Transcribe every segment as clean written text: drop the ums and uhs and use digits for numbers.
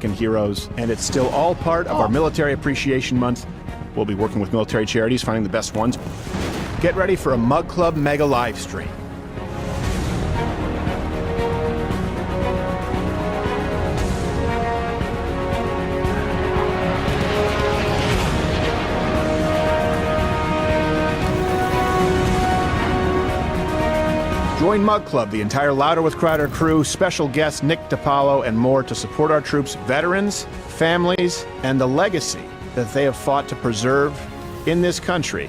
heroes, and it's still all part of our Military Appreciation Month. We'll be working with military charities, finding the best ones. Get ready for a Mug Club mega live stream. Join Mug Club, the entire Louder with Crowder crew, special guest Nick DiPaolo, and more to support our troops, veterans, families, and the legacy that they have fought to preserve in this country.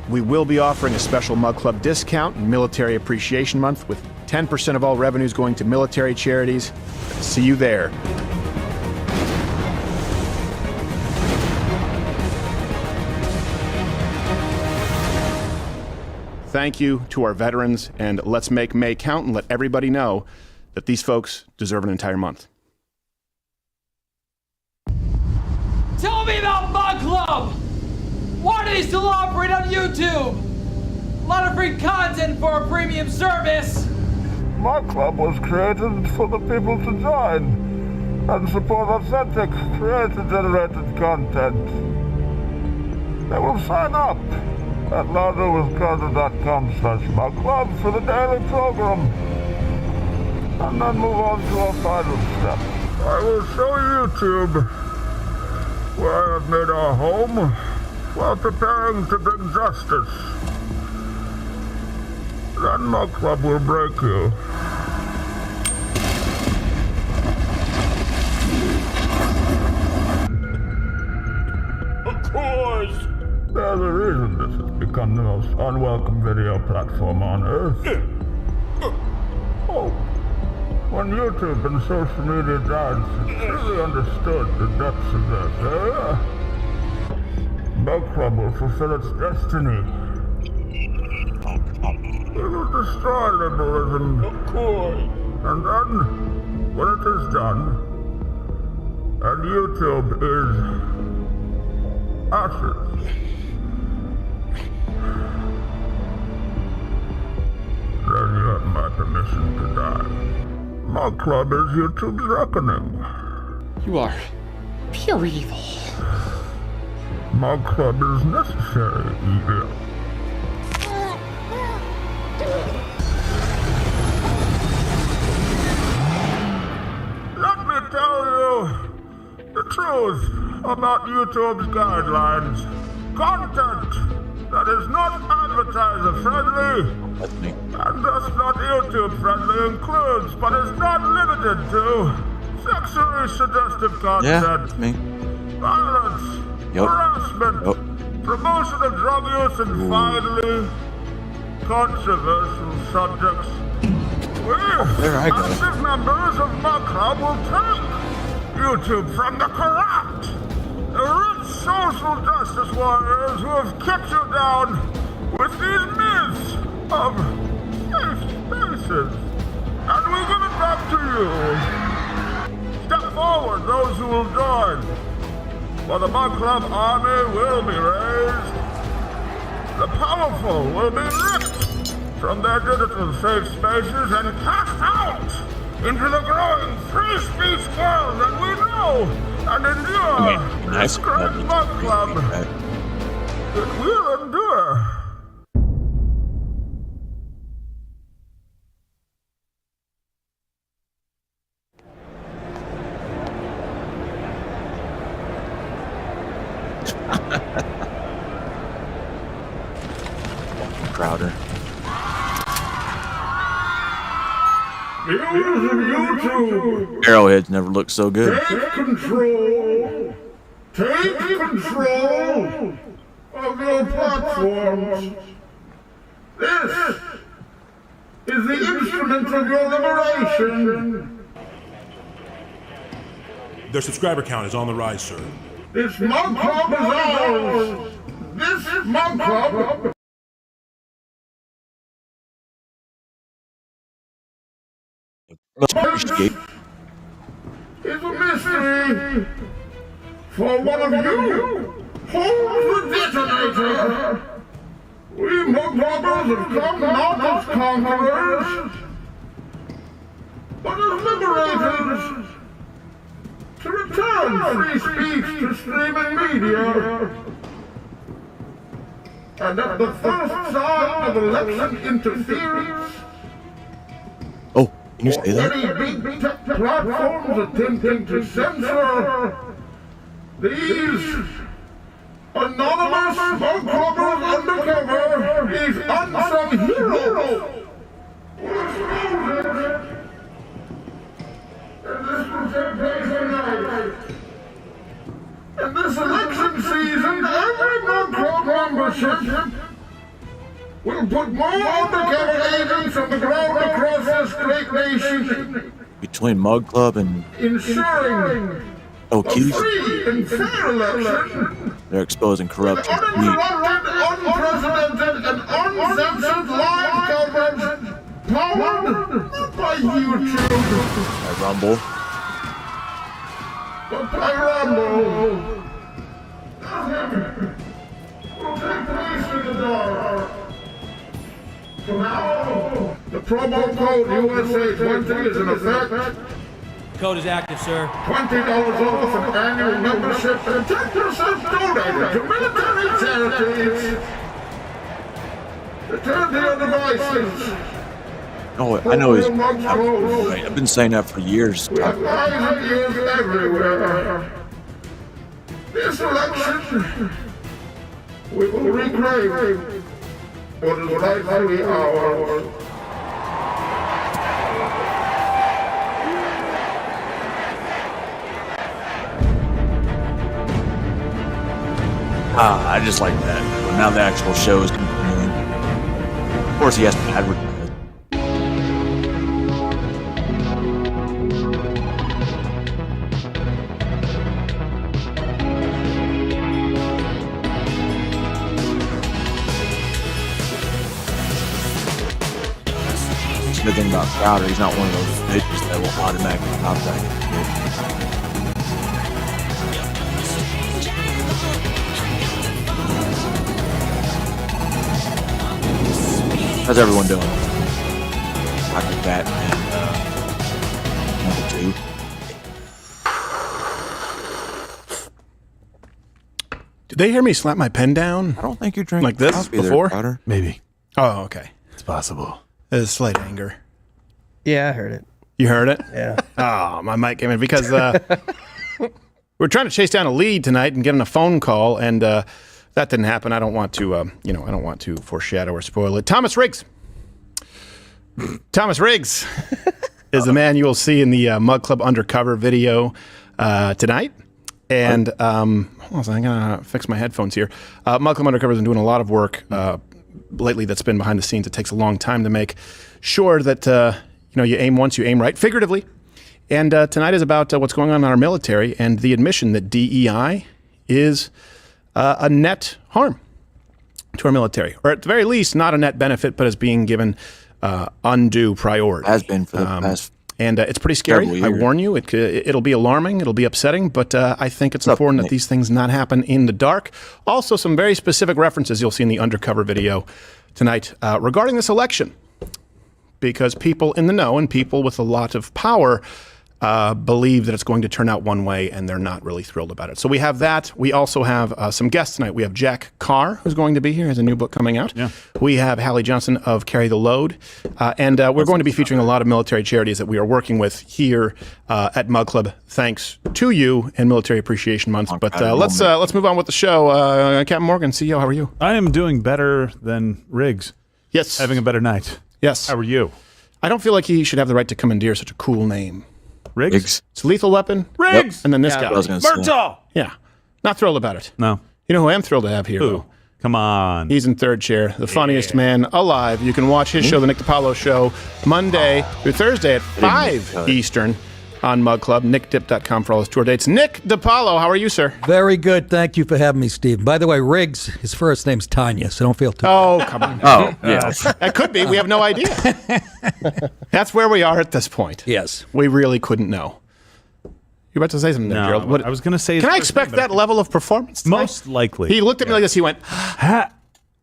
We will be offering a special Mug Club discount in Military Appreciation Month with 10% of all revenues going to military charities. See you there. Thank you to our veterans, and let's make May count and let everybody know that these folks deserve an entire month. Tell me about Mug Club! Why do they still operate on YouTube? A lot of free content for a premium service! Mug Club was created for the people to join and support authentic, creator-generated content. They will sign up at louderwithcarter.com/mugclub for the daily program, and then move on to our final step. I will show YouTube where I have made our home while preparing to bring justice. Then Mug Club will break you. Of course! There's a reason this has become the most unwelcome video platform on Earth. Oh, when YouTube and social media giants truly understood the depths of this area, Mug Club will fulfill its destiny. We will destroy liberalism. Of course. And then, when it is done, and YouTube is ashes, then you have my permission to die. Mug Club is YouTube's reckoning. You are pure evil. Mug Club is necessary evil. Let me tell you the truth about YouTube's guidelines. Content that is not advertiser-friendly and thus not YouTube-friendly includes, but is not limited to, sexually suggestive content, violence, harassment, promotion of drug use, and finally, controversial subjects. We, active members of Mug Club, will take YouTube from the corrupt, the rich social justice warriors who have kept you down with these myths of safe spaces, and we give it back to you. Step forward, those who will join, for the Mug Club army will be raised. The powerful will be ripped from their digital safe spaces and cast out into the growing free speech world that we know and endure. This great Mug Club, it will endure. Crowder. Viewers of YouTube, Arrowheads never looked so good. take control of your platforms. This is the instrument of your liberation. Their subscriber count is on the rise, sir. This Mug Club is ours. This Mug Club is a mystery. For one of you holds the detonator. We Mug Clubbers have come not as conquerors, but as liberators. to return free speech to streaming media. And at the first sign of election interference, Oh, can you say or that? any big tech platforms attempting to censor these anonymous mug clubbers undercover, these unsung heroes. And this will take place tonight. In this election season, every mug club membership will put more undercover agents on the ground across this great nation, Between Mug Club and ensuring a Okies, free and fair election, they're exposing corruption. uninterrupted, unprecedented, and uncensored live coverage, powered not by YouTube, At Rumble. but by Rumble. Nothing will take place in the dark. So now, the promo code USA20 is in effect. Code is active, sir. $20 off an annual membership and 10% donated to military charities. Return to your devices. Oh, I know he's Right. right. I've been saying that for years. We have eyes and ears everywhere. This election, we will reclaim what is rightfully ours. I just like that. But now the actual show is continuing. Of course, he has to advertise. The good thing about Crowder, he's not one of those bitches that will automatically stop that. How's everyone doing? Dr. Fat and number 2. Did they hear me slap my pen down I don't think you're drinking like this coffee there, before? Crowder. Maybe. Oh, okay. It's possible. There's slight anger. Yeah, I heard it. You heard it? Yeah. Oh, my mic came in because we're trying to chase down a lead tonight and get on a phone call, and that didn't happen. I don't want to, I don't want to foreshadow or spoil it. Thomas Riggs. Thomas Riggs is the man you will see in the Mug Club Undercover video tonight. And hold on a second, I'm going to fix my headphones here. Mug Club Undercover has been doing a lot of work lately that's been behind the scenes. It takes a long time to make sure that, you aim once, you aim right, figuratively. And tonight is about what's going on in our military and the admission that DEI is a net harm to our military, or at the very least, not a net benefit, but is being given undue priority. Has been for the past. And it's pretty scary. several I years. warn you, it'll be alarming, it'll be upsetting, but I think it's important that these things not happen in the dark. Also, some very specific references you'll see in the undercover video tonight regarding this election, because people in the know and people with a lot of power believe that it's going to turn out one way, and they're not really thrilled about it. So we have that. We also have some guests tonight. We have Jack Carr, who's going to be here. He has a new book coming out. Yeah. We have Hallie Johnson of Carry the Load. And we're going to be featuring a lot of military charities that we are working with here at Mug Club, thanks to you and Military Appreciation Month. But let's move on with the show. Captain Morgan, CEO, how are you? I am doing better than Riggs. Yes. Having a better night. Yes. How are you? I don't feel like he should have the right to commandeer such a cool name. Riggs? It's a lethal weapon. Riggs! And then this guy. I was gonna say. Murtaugh! Yeah. Not thrilled about it. No. You know who I am thrilled to have here, Who? though? Come on. He's in third chair, the funniest man alive. You can watch his show, The Nick DiPaolo Show, Monday through Thursday at 5 Eastern on Mug Club. NickDip.com for all his tour dates. Nick DiPaolo, how are you, sir? Very good. Thank you for having me, Steve. By the way, Riggs, his first name's Tanya, so don't feel too Oh, come on. Oh, yes. That could be. We have no idea. That's where we are at this point. Yes. We really couldn't know. You're about to say something there, No, Gerald. What- I was going to say... Can I expect that level of performance tonight? Most likely. He looked at me like this. He went,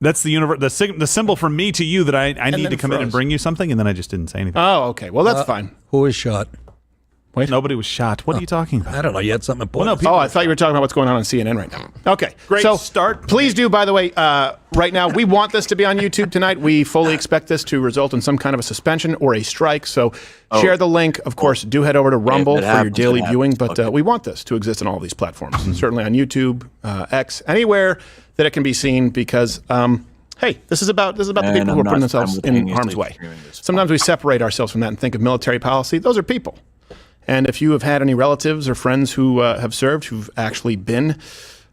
That's the symbol from me to you that I need then to come in and froze. bring you something, and then I just didn't say anything. oh, okay. Well, that's fine. Who is shot? Wait. Nobody was shot. What are you talking about? I don't know. You had something Well, important. no, Oh, I thought you were talking about what's going on CNN right now. Okay, Great so start. Please do, by the way, right now, we want this to be on YouTube tonight. We fully expect this to result in some kind of a suspension or a strike. So share the link. Of course, do head over to Rumble for your daily viewing. But we want this to exist on all these platforms, and certainly on YouTube, X, anywhere that it can be seen. Because hey, this is about the people who are putting themselves in harm's way. Sometimes we separate ourselves from that and think of military policy. Those are people. And if you have had any relatives or friends who have served, who've actually been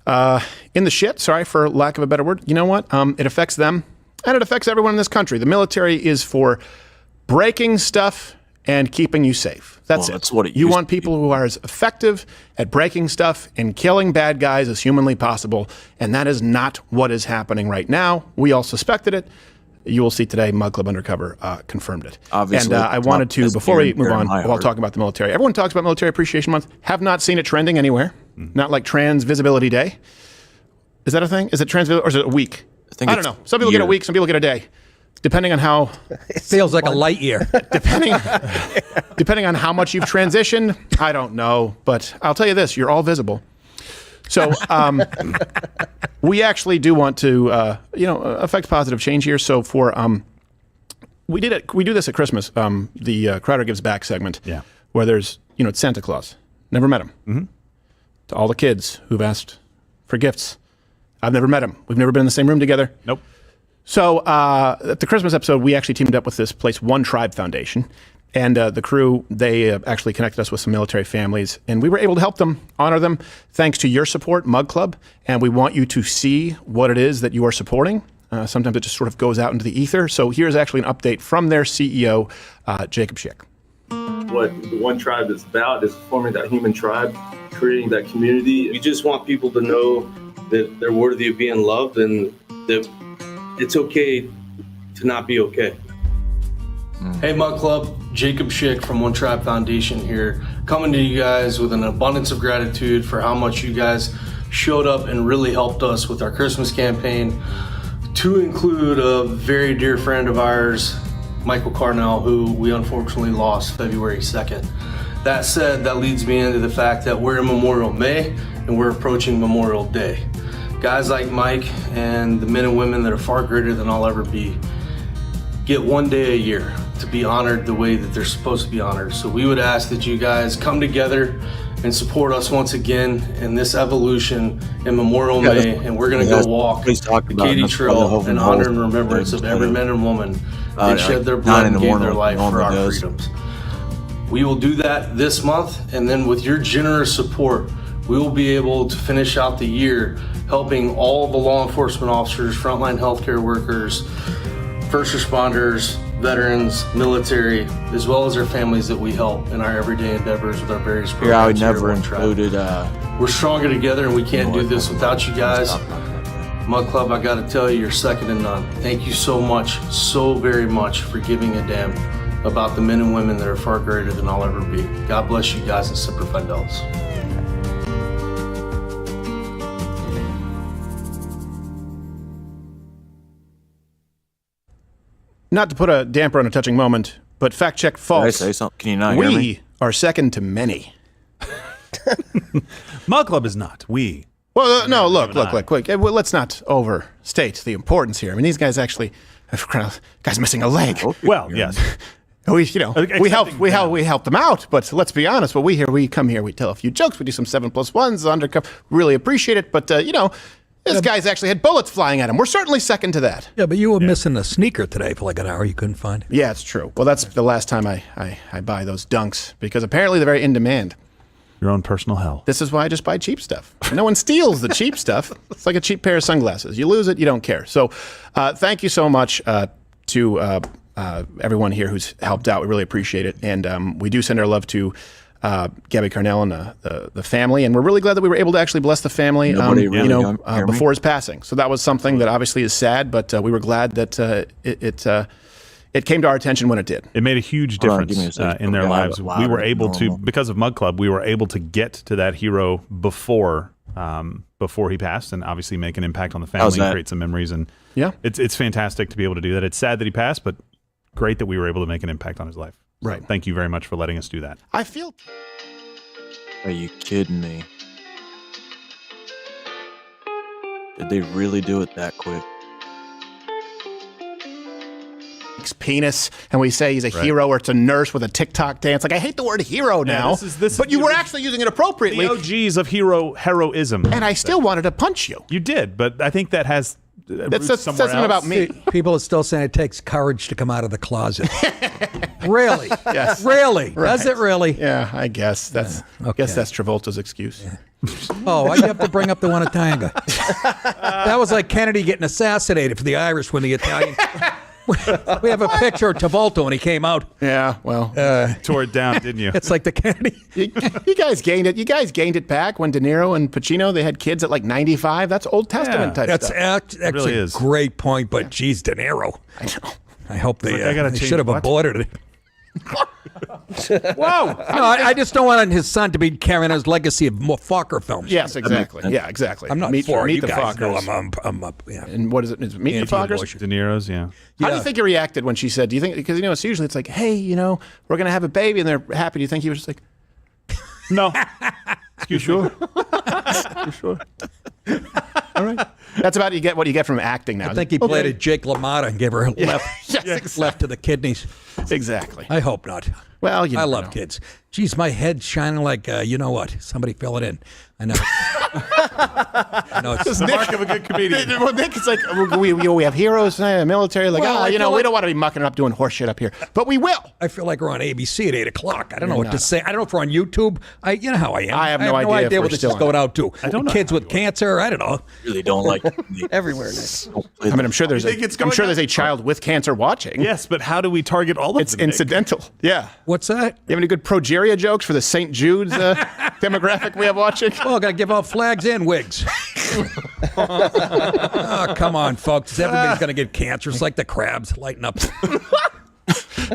in the shit, sorry for lack of a better word, you know what? It affects them, and it affects everyone in this country. The military is for breaking stuff and keeping you safe. That's it. That's what it you used want to be. people who are as effective at breaking stuff and killing bad guys as humanly possible, and that is not what is happening right now. We all suspected it. You will see today, Mug Club Undercover confirmed it. Obviously, and I wanted to, that's before we near move and on, dear to my while heart. talking about the military, everyone talks about Military Appreciation Month. Have not seen it trending anywhere. Not like Trans Visibility Day. Is that a thing? Is it Trans or is it a week? I don't it's know. Some people get a year. week, some people get a day. Depending on how It feels like a light year. depending on how much you've transitioned, I don't know. But I'll tell you this, you're all visible. So we actually do want to affect positive change here. So for we do this at Christmas, the Crowder Gives Back segment, where there's, it's Santa Claus. Never met him. Mm-hmm. To all the kids who've asked for gifts, I've never met him. We've never been in the same room together. Nope. So at the Christmas episode, we actually teamed up with this place, One Tribe Foundation. And the crew, they actually connected us with some military families, and we were able to help them, honor them, thanks to your support, Mug Club. And we want you to see what it is that you are supporting. Sometimes it just sort of goes out into the ether. So here's actually an update from their CEO, Jacob Schick. What the One Tribe is about is forming that human tribe, creating that community. We just want people to know that they're worthy of being loved and that it's okay to not be okay. Hey Mug Club, Jacob Schick from One Tribe Foundation here, coming to you guys with an abundance of gratitude for how much you guys showed up and really helped us with our Christmas campaign, to include a very dear friend of ours, Michael Carnell, who we unfortunately lost February 2nd. That said, that leads me into the fact that we're in Memorial May and we're approaching Memorial Day. Guys like Mike and the men and women that are far greater than I'll ever be get one day a year to be honored the way that they're supposed to be honored. So we would ask that you guys come together and support us once again in this evolution in Memorial May, and we're going to go walk the Katy Trail in honor and remembrance of every man and woman that shed their blood and gave their life for our freedoms. We will do that this month, and then with your generous support, we will be able to finish out the year helping all the law enforcement officers, frontline healthcare workers, first responders, veterans, military, as well as our families that we help in our everyday endeavors with our various programs. I would here at never One Tribe. included. We're stronger together, and we can't do this without you guys. Mug Club, I gotta tell you, you're second to none. Thank you so much, so very much for giving a damn about the men and women that are far greater than I'll ever be. God bless you guys and Semper Fidelis. Not to put a damper on a touching moment, but fact check false. Did I say something? Can you not hear me? We are second to many. Mug Club is not. We. Well, no, look. Well, let's not overstate the importance here. I mean, these guys actually, guy's missing a leg. Well, yes. We helped them out, but let's be honest. What we come here, we tell a few jokes, we do some 7+1s undercover. Really appreciate it, but this guy's actually had bullets flying at him. We're certainly second to that. Yeah, but you were missing a sneaker today for like an hour. You couldn't find it. Yeah, it's true. Well, that's the last time I buy those dunks because apparently they're very in demand. Your own personal hell. This is why I just buy cheap stuff. No one steals the cheap stuff. It's like a cheap pair of sunglasses. You lose it, you don't care. So thank you so much to everyone here who's helped out. We really appreciate it. And we do send our love to Gabby Carnell and the family. And we're really glad that we were able to actually bless the family before his passing. So that was something that obviously is sad, but we were glad that it came to our attention when it did. It made a huge difference in their lives. We were able to, because of Mug Club, we were able to get to that hero before he passed, and obviously make an impact on the family and create some memories. And yeah, it's fantastic to be able to do that. It's sad that he passed, but great that we were able to make an impact on his life. Right. Thank you very much for letting us do that. I feel. Are you kidding me? Did they really do it that quick? Penis, and we say he's a hero, or it's a nurse with a TikTok dance. Like, I hate the word hero now, but you were actually using it appropriately. The OGs of heroism. And I still wanted to punch you. You did, but I think that has that says something about me. People are still saying it takes courage to come out of the closet. Really? Yes. Really? Right. Does it really? Yeah, I guess that's. Okay. I guess that's Travolta's excuse. Yeah. Oh, why'd you have to bring up the one at Tanga? That was like Kennedy getting assassinated for the Irish when the Italian. We have a picture of Travolta when he came out. Yeah, well, tore it down, didn't you? It's like the Kennedy. You guys gained it. You guys gained it back when De Niro and Pacino, they had kids at like 95. That's Old Testament type That's stuff. actually really a great point, but geez, De Niro. I know. I hope they, gotta they change should have what? aborted it. Whoa! No, I just don't want his son to be carrying his legacy of more Fokker films. Yes, exactly. Yeah, exactly. I'm not meet for it. meet You the guys know Fockers. I'm up. Yeah. And what is it? Is it Meet the Fockers? Anti-abortion. De Niro's, yeah. How do you think he reacted when she said? Do you think because it's usually it's like, hey, we're gonna have a baby, and they're happy. Do you think he was just like, No. you sure? You sure? All right. That's about what you get from acting now. I think he played a Jake LaMotta and gave her left to the kidneys. Exactly. I hope not. Well, I love kids. Geez, my head's shining like, you know what? Somebody fill it in. I know. I know it's the mark of a good comedian. Well, Nick, it's like we have heroes in the military. Like, Well, I we feel don't want to be mucking up doing horse shit up here, but we will. I feel like we're on ABC at 8 o'clock. I don't know You're what to not. say. I don't know if we're on YouTube. You know how I am. I have no idea if we're what this still is going on. out to. I don't know Kids how with you are. cancer. I don't know. Really don't like Everywhere, Nick. I mean, I'm sure there's think it's going there's a child with cancer watching. Yes, but how do we target all of It's them? Nick? incidental. Yeah. What's that? You have any good progeria jokes for the St. Jude's demographic we have watching? Oh, got to give out flags and wigs. Oh, come on, folks. Everybody's going to get cancer. It's like the crabs. Lighten up.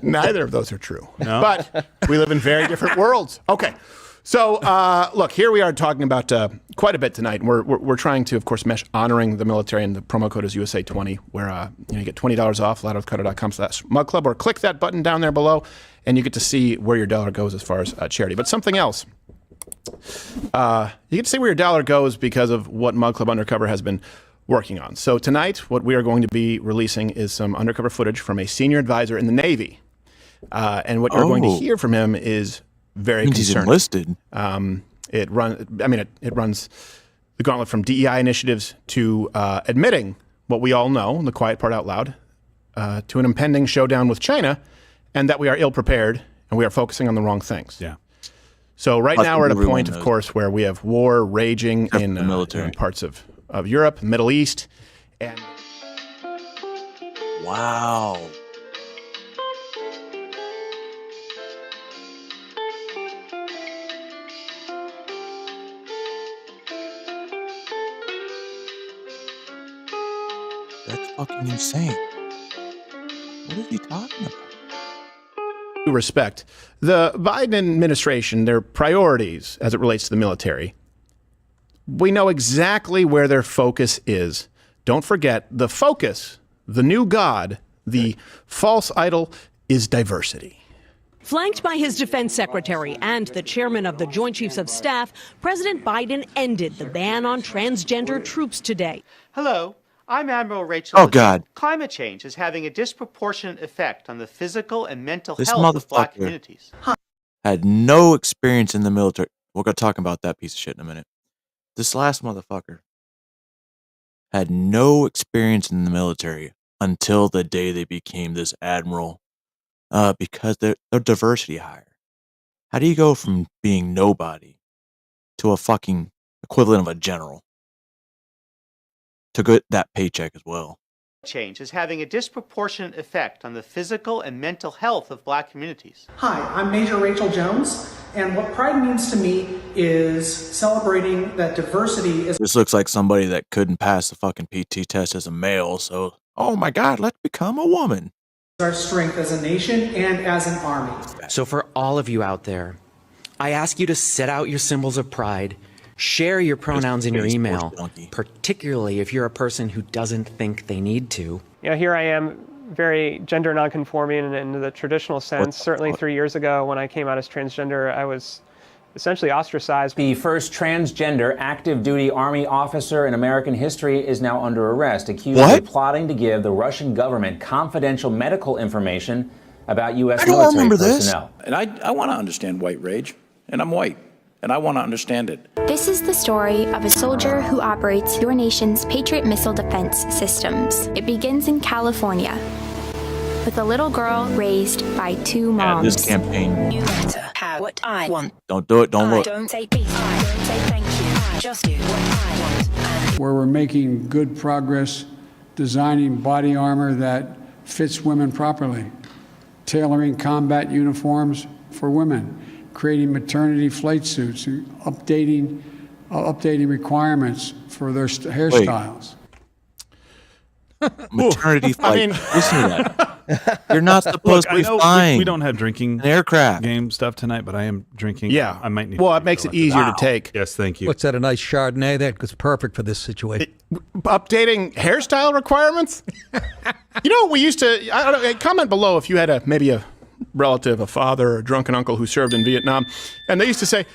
Neither of those are true. No. But we live in very different worlds. Okay. So, look, here we are talking about quite a bit tonight. We're trying to, of course, mesh honoring the military, and the promo code is USA20, where you get $20 off, louderwithcrowder.com/mugclub, or click that button down there below, and you get to see where your dollar goes as far as charity. But something else. You get to see where your dollar goes because of what Mug Club Undercover has been working on. So tonight, what we are going to be releasing is some undercover footage from a senior advisor in the Navy. And what you're going to hear from him is very concerning. He's enlisted. It runs the gauntlet from DEI initiatives to admitting what we all know, the quiet part out loud, to an impending showdown with China, and that we are ill-prepared and we are focusing on the wrong things. Yeah. So right now we're at a everyone point, of knows. course, where we have war raging in the military. in parts of Europe, Middle East, and Wow. That's fucking insane. What is he talking about? due respect, the Biden administration, their priorities as it relates to the military, we know exactly where their focus is. Don't forget, the focus, the new god, the false idol, is diversity. Flanked by his defense secretary and the chairman of the Joint Chiefs of Staff, President Biden ended the ban on transgender troops today. Hello, I'm Admiral Rachel. Oh, God. Climate change is having a disproportionate effect on the physical and mental This health of Black motherfucker communities. had no experience in the military. We're going to talk about that piece of shit in a minute. This last motherfucker had no experience in the military until the day they became this admiral, because they're diversity hire. How do you go from being nobody to a fucking equivalent of a general to get that paycheck as well? Change is having a disproportionate effect on the physical and mental health of Black communities. Hi, I'm Major Rachel Jones, and what Pride means to me is celebrating that diversity is... This looks like somebody that couldn't pass the fucking PT test as a male, so, oh my God, let's become a woman. our strength as a nation and as an army. So for all of you out there, I ask you to set out your symbols of pride, share your pronouns in your email, particularly if you're a person who doesn't think they need to. You know, here I am very gender nonconforming in the traditional sense. Certainly 3 years ago when I came out as transgender, I was essentially ostracized. The first transgender active duty Army officer in American history is now under arrest, accused of plotting to give the Russian government confidential medical information about U.S. military personnel. And I want to understand white rage, and I'm white, and I want to understand it. This is the story of a soldier who operates your nation's Patriot missile defense systems. It begins in California with a little girl raised by two moms. This campaign. You better have what I want. Don't do it. Don't look. Don't say please. Don't say thank you. Just do what I want. Where we're making good progress designing body armor that fits women properly, tailoring combat uniforms for women, creating maternity flight suits, and updating requirements for their hairstyles. Maternity flight. Listen to that. You're not supposed to be flying. We don't have drinking an aircraft game stuff tonight, but I am drinking. Yeah. I might need. Well, it makes it easier to take. Yes, thank you. What's that? A nice Chardonnay? That was perfect for this situation. Updating hairstyle requirements? You know, we used to. I don't know. Comment below if you had maybe a relative, a father, or a drunken uncle who served in Vietnam, and they used to say,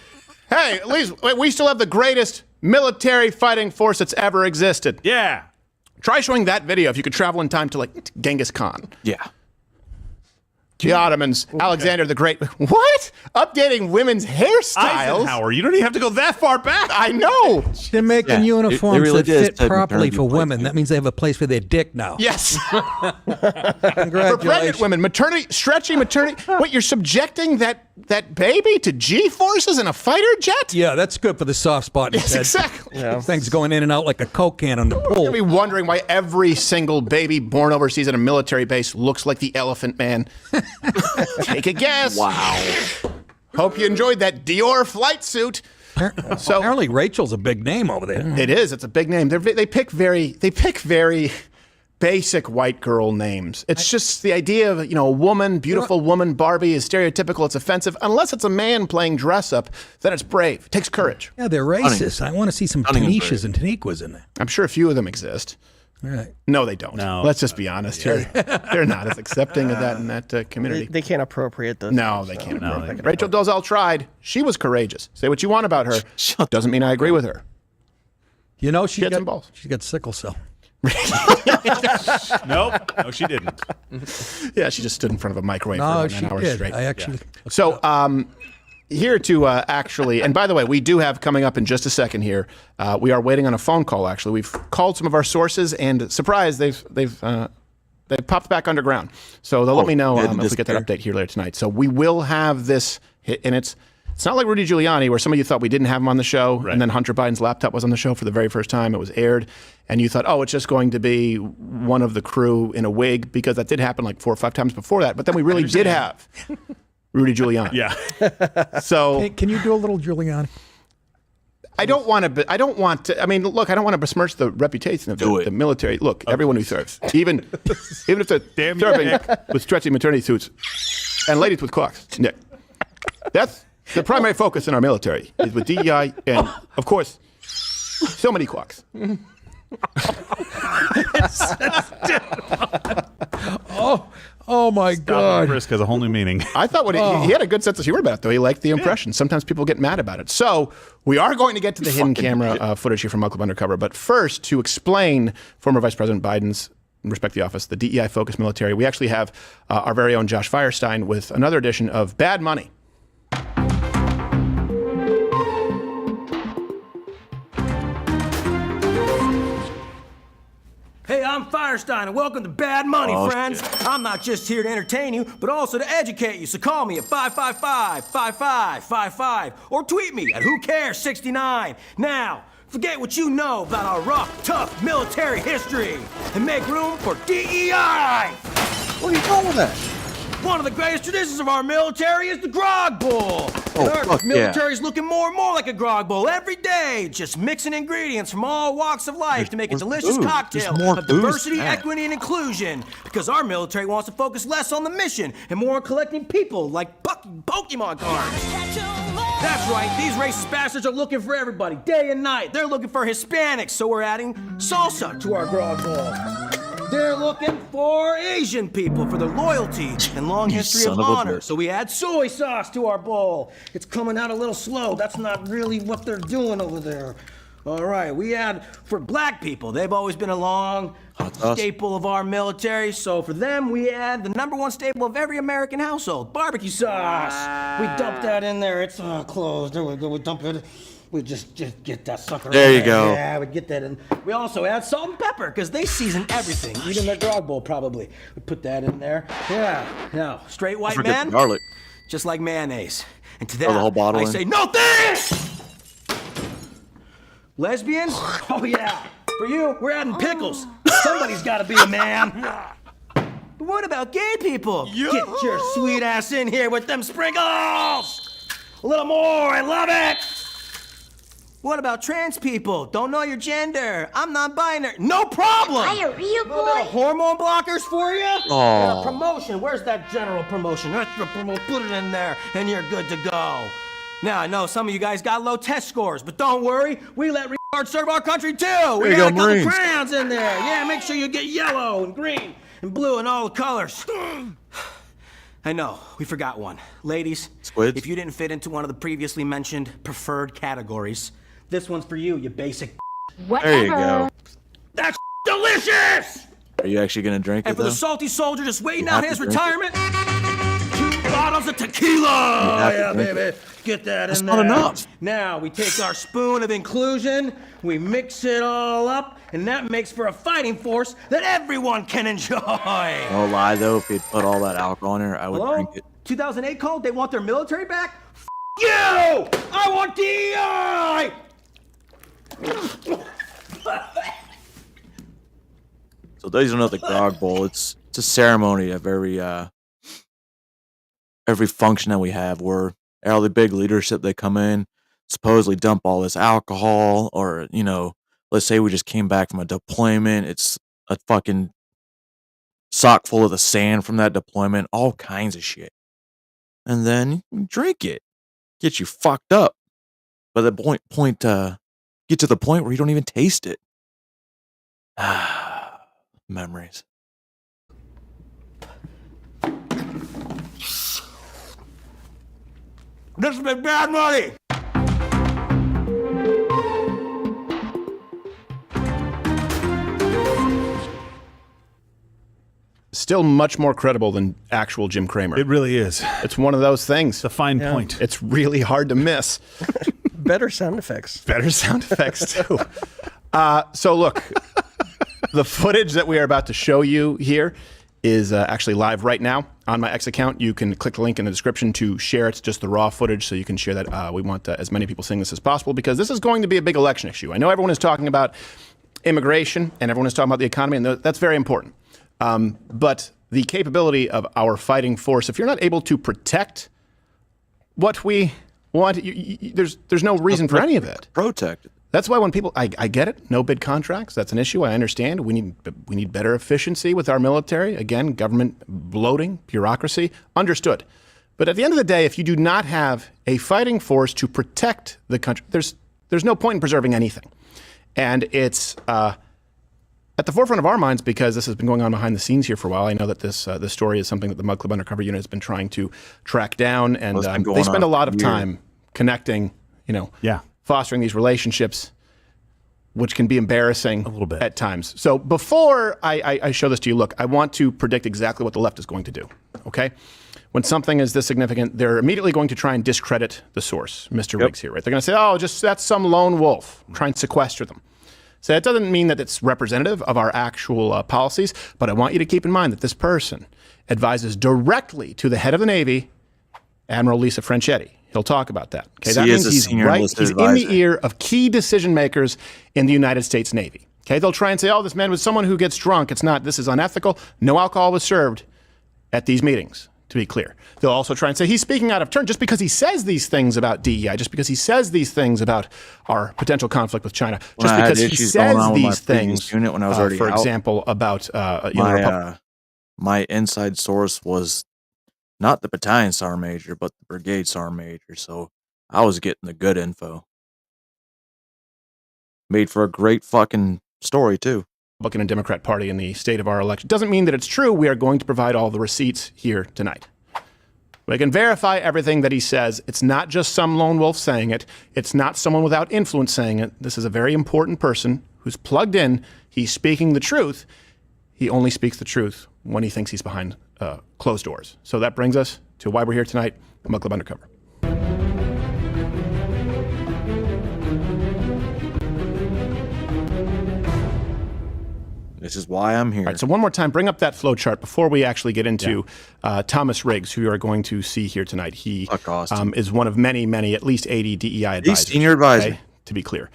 "Hey, at least we still have the greatest military fighting force that's ever existed." Yeah. Try showing that video if you could travel in time to like Genghis Khan. Yeah. The Ottomans, Alexander the Great. What? Updating women's hairstyles? Eisenhower. You don't even have to go that far back. I know. They're making uniforms that fit properly for women. That means they have a place for their dick now. Yes. Congratulations. For pregnant women, maternity, stretchy maternity. What, you're subjecting that baby to G-forces in a fighter jet? Yeah, that's good for the soft spot in his head. Exactly. Yeah. Things going in and out like a Coke can on the pool. You're going to be wondering why every single baby born overseas at a military base looks like the Elephant Man. Take a guess. Wow. Hope you enjoyed that Dior flight suit. So apparently Rachel's a big name over there. It is. It's a big name. They pick very basic white girl names. It's just the idea of, a woman, beautiful woman, Barbie is stereotypical. It's offensive. Unless it's a man playing dress up, then it's brave. It takes courage. Yeah, they're racist. I want to see some Tanishas and Taniquas in there. I'm sure a few of them exist. All right. No, they don't. No. Let's just be honest here. They're not as accepting of that in that community. They can't appropriate those. No, they can't. Rachel Dolezal tried. She was courageous. Say what you want about her. Doesn't mean I agree with her. She got some balls. She got sickle cell. Nope. No, she didn't. Yeah, she just stood in front of a microwave for 9 hours straight. I actually. Yeah. So, here to actually, and by the way, we do have coming up in just a second here. We are waiting on a phone call. Actually, we've called some of our sources, and surprise, they've popped back underground. So they'll let me know if we get that update here later tonight. So we will have this hit, and it's not like Rudy Giuliani, where some of you thought we didn't have him on the show, and then Hunter Biden's laptop was on the show for the very first time. It was aired, and you thought, oh, it's just going to be one of the crew in a wig, because that did happen like 4 or 5 times before that. But then we really did have Rudy Giuliani. Yeah. So can you do a little Giuliani? I don't want to. I mean, look, I don't want to besmirch the reputation of the military. Look, everyone who serves, even if they're serving with stretchy maternity suits and ladies with clocks, Nick. That's the primary focus in our military is with DEI and, of course, so many clocks. Oh my God! Risk has a whole new meaning. I thought he had a good sense of humor about it, though. He liked the impression. Sometimes people get mad about it. So we are going to get to the hidden camera footage here from Mug Club Undercover. But first, to explain former Vice President Biden's, in respect to the office, the DEI-focused military, we actually have our very own Josh Firestein with another edition of Bad Money. Hey, I'm Firestein, and welcome to Bad Money, friends. Shit. I'm not just here to entertain you, but also to educate you. So call me at 555-5555, or tweet me at WhoCares69. Now, forget what you know about our rough, tough military history, and make room for DEI. What are you doing with that? One of the greatest traditions of our military is the grog bowl. And our military is looking more and more like a grog bowl every day, just mixing ingredients from all walks of life to make a delicious cocktail of diversity, equity, and inclusion. Because our military wants to focus less on the mission and more on collecting people like Pokemon cards. That's right, these racist bastards are looking for everybody, day and night. They're looking for Hispanics, so we're adding salsa to our grog bowl. They're looking for Asian people for their loyalty and long history of honor. So we add soy sauce to our bowl. It's coming out a little slow. That's not really what they're doing over there. All right, we add for black people. They've always been a long staple of our military. So for them, we add the #1 staple of every American household, barbecue sauce. We dump that in there. It's all closed. There we go. We dump it. We just get that sucker. There you in go. Yeah, we get that in. We also add salt and pepper because they season everything, even their grog bowl probably. We put that in there. Yeah, no, straight white man. Garlic. Just like mayonnaise. And to Throw the that, whole bottle I in. say no thanks. Lesbians? Oh yeah. For you, we're adding pickles. Somebody's got to be a man. But what about gay people? Get your sweet ass in here with them sprinkles. A little more. I love it. What about trans people? Don't know your gender. I'm non-binary. No problem. Diarrhea boy. A little bit of hormone blockers for you. Aw. Promotion. Where's that general promotion? Extra promotion. Put it in there, and you're good to go. Now, I know some of you guys got low test scores, but don't worry. We let retards serve our country, too. We got a couple crayons in there. Yeah, make sure you get yellow and green and blue and all the colors. I know, we forgot one. Ladies, Squids? If you didn't fit into one of the previously mentioned preferred categories, this one's for you basic There you go. That's delicious! Are you actually gonna drink And it for though? the salty soldier just waiting You out have his to drink retirement, 2 bottles of tequila! You have to Yeah, drink baby. Get that That's in not there. enough. Now, we take our spoon of inclusion, we mix it all up, and that makes for a fighting force that everyone can enjoy. No lie though, if you put all that alcohol in there, I would Hello? drink it. 2008 code, they want their military back? F you! I want DEI! So those are not the grog bowl. It's a ceremony of every function that we have where all the big leadership they come in, supposedly dump all this alcohol, or let's say we just came back from a deployment. It's a fucking sock full of the sand from that deployment, all kinds of shit. And then you drink it. Get you fucked up. But the get to the point where you don't even taste it. Memories. This has been bad money! Still much more credible than actual Jim Cramer. It really is. It's one of those things. It's a fine point. It's really hard to miss. Better sound effects. Better sound effects, too. So look, the footage that we are about to show you here is actually live right now on my X account. You can click the link in the description to share it, just the raw footage, so you can share that. We want as many people seeing this as possible because this is going to be a big election issue. I know everyone is talking about immigration and everyone is talking about the economy, and that's very important. But the capability of our fighting force, if you're not able to protect what we want, there's no reason for any of it. Protect it. That's why when people, I get it, no bid contracts, that's an issue, I understand. We need better efficiency with our military. Again, government bloating, bureaucracy, understood. But at the end of the day, if you do not have a fighting force to protect the country, there's no point in preserving anything. And it's at the forefront of our minds because this has been going on behind the scenes here for a while. I know that this story is something that the Mug Club Undercover Unit has been trying to track down, and they spend a lot of time connecting, fostering these relationships, which can be embarrassing a little bit at times. So before I show this to you, look, I want to predict exactly what the left is going to do, okay? When something is this significant, they're immediately going to try and discredit the source, Mr. Riggs here, right? They're going to say, oh, that's some lone wolf, try and sequester them. So that doesn't mean that it's representative of our actual policies, but I want you to keep in mind that this person advises directly to the head of the Navy, Admiral Lisa Franchetti. He'll talk about that. Okay, So that he means is a he's senior right. enlisted He's in advisor. the ear of key decision makers in the United States Navy. Okay, they'll try and say, oh, this man was someone who gets drunk. It's not. This is unethical. No alcohol was served at these meetings, to be clear. They'll also try and say he's speaking out of turn just because he says these things about DEI, just because he says these things about our potential conflict with China, When just I had because he issues going says on with my these previous things, unit when I was already for out, example, about the my inside source was not the battalion sergeant major, but the brigade sergeant major. So I was getting the good info. Made for a great fucking story too. Republican and Democrat Party in the state of our election. Doesn't mean that it's true. We are going to provide all the receipts here tonight. We can verify everything that he says. It's not just some lone wolf saying it. It's not someone without influence saying it. This is a very important person who's plugged in. He's speaking the truth. He only speaks the truth when he thinks he's behind closed doors. So that brings us to why we're here tonight, Mug Club Undercover. This is why I'm here. All right, so one more time, bring up that flow chart before we actually get into Thomas Riggs, who you are going to see here tonight. He is one of many, at least 80 DEI advisors. He's senior advisor. Okay, to be clear.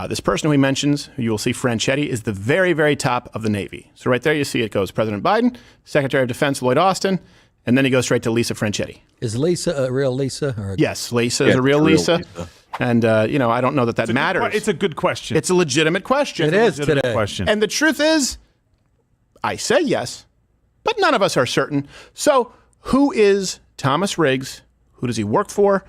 This person who he mentions, who you will see, Franchetti, is the very, very top of the Navy. So right there you see it goes President Biden, Secretary of Defense Lloyd Austin, and then he goes straight to Lisa Franchetti. Is Lisa a real Lisa? Or yes, Lisa is a real Lisa. And, I don't know that matters. It's a good question. It's a legitimate question. It is today. Question. And the truth is, I say yes, but none of us are certain. So who is Thomas Riggs? Who does he work for?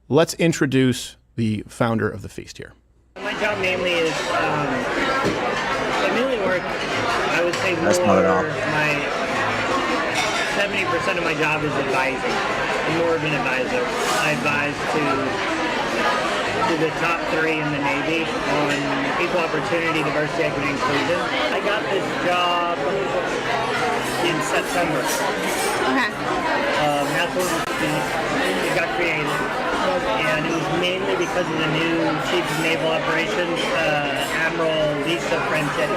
Let's introduce the founder of the feast here. My job mainly is, I mainly work, I would say That's not at all. 70% of my job is advising. I'm more of an advisor. I advise to the top 3 in the Navy on equal opportunity, diversity, equity, and inclusion. I got this job in September. Okay. That's when it got created. And it was mainly because of the new Chief of Naval Operations, Admiral Lisa Franchetti.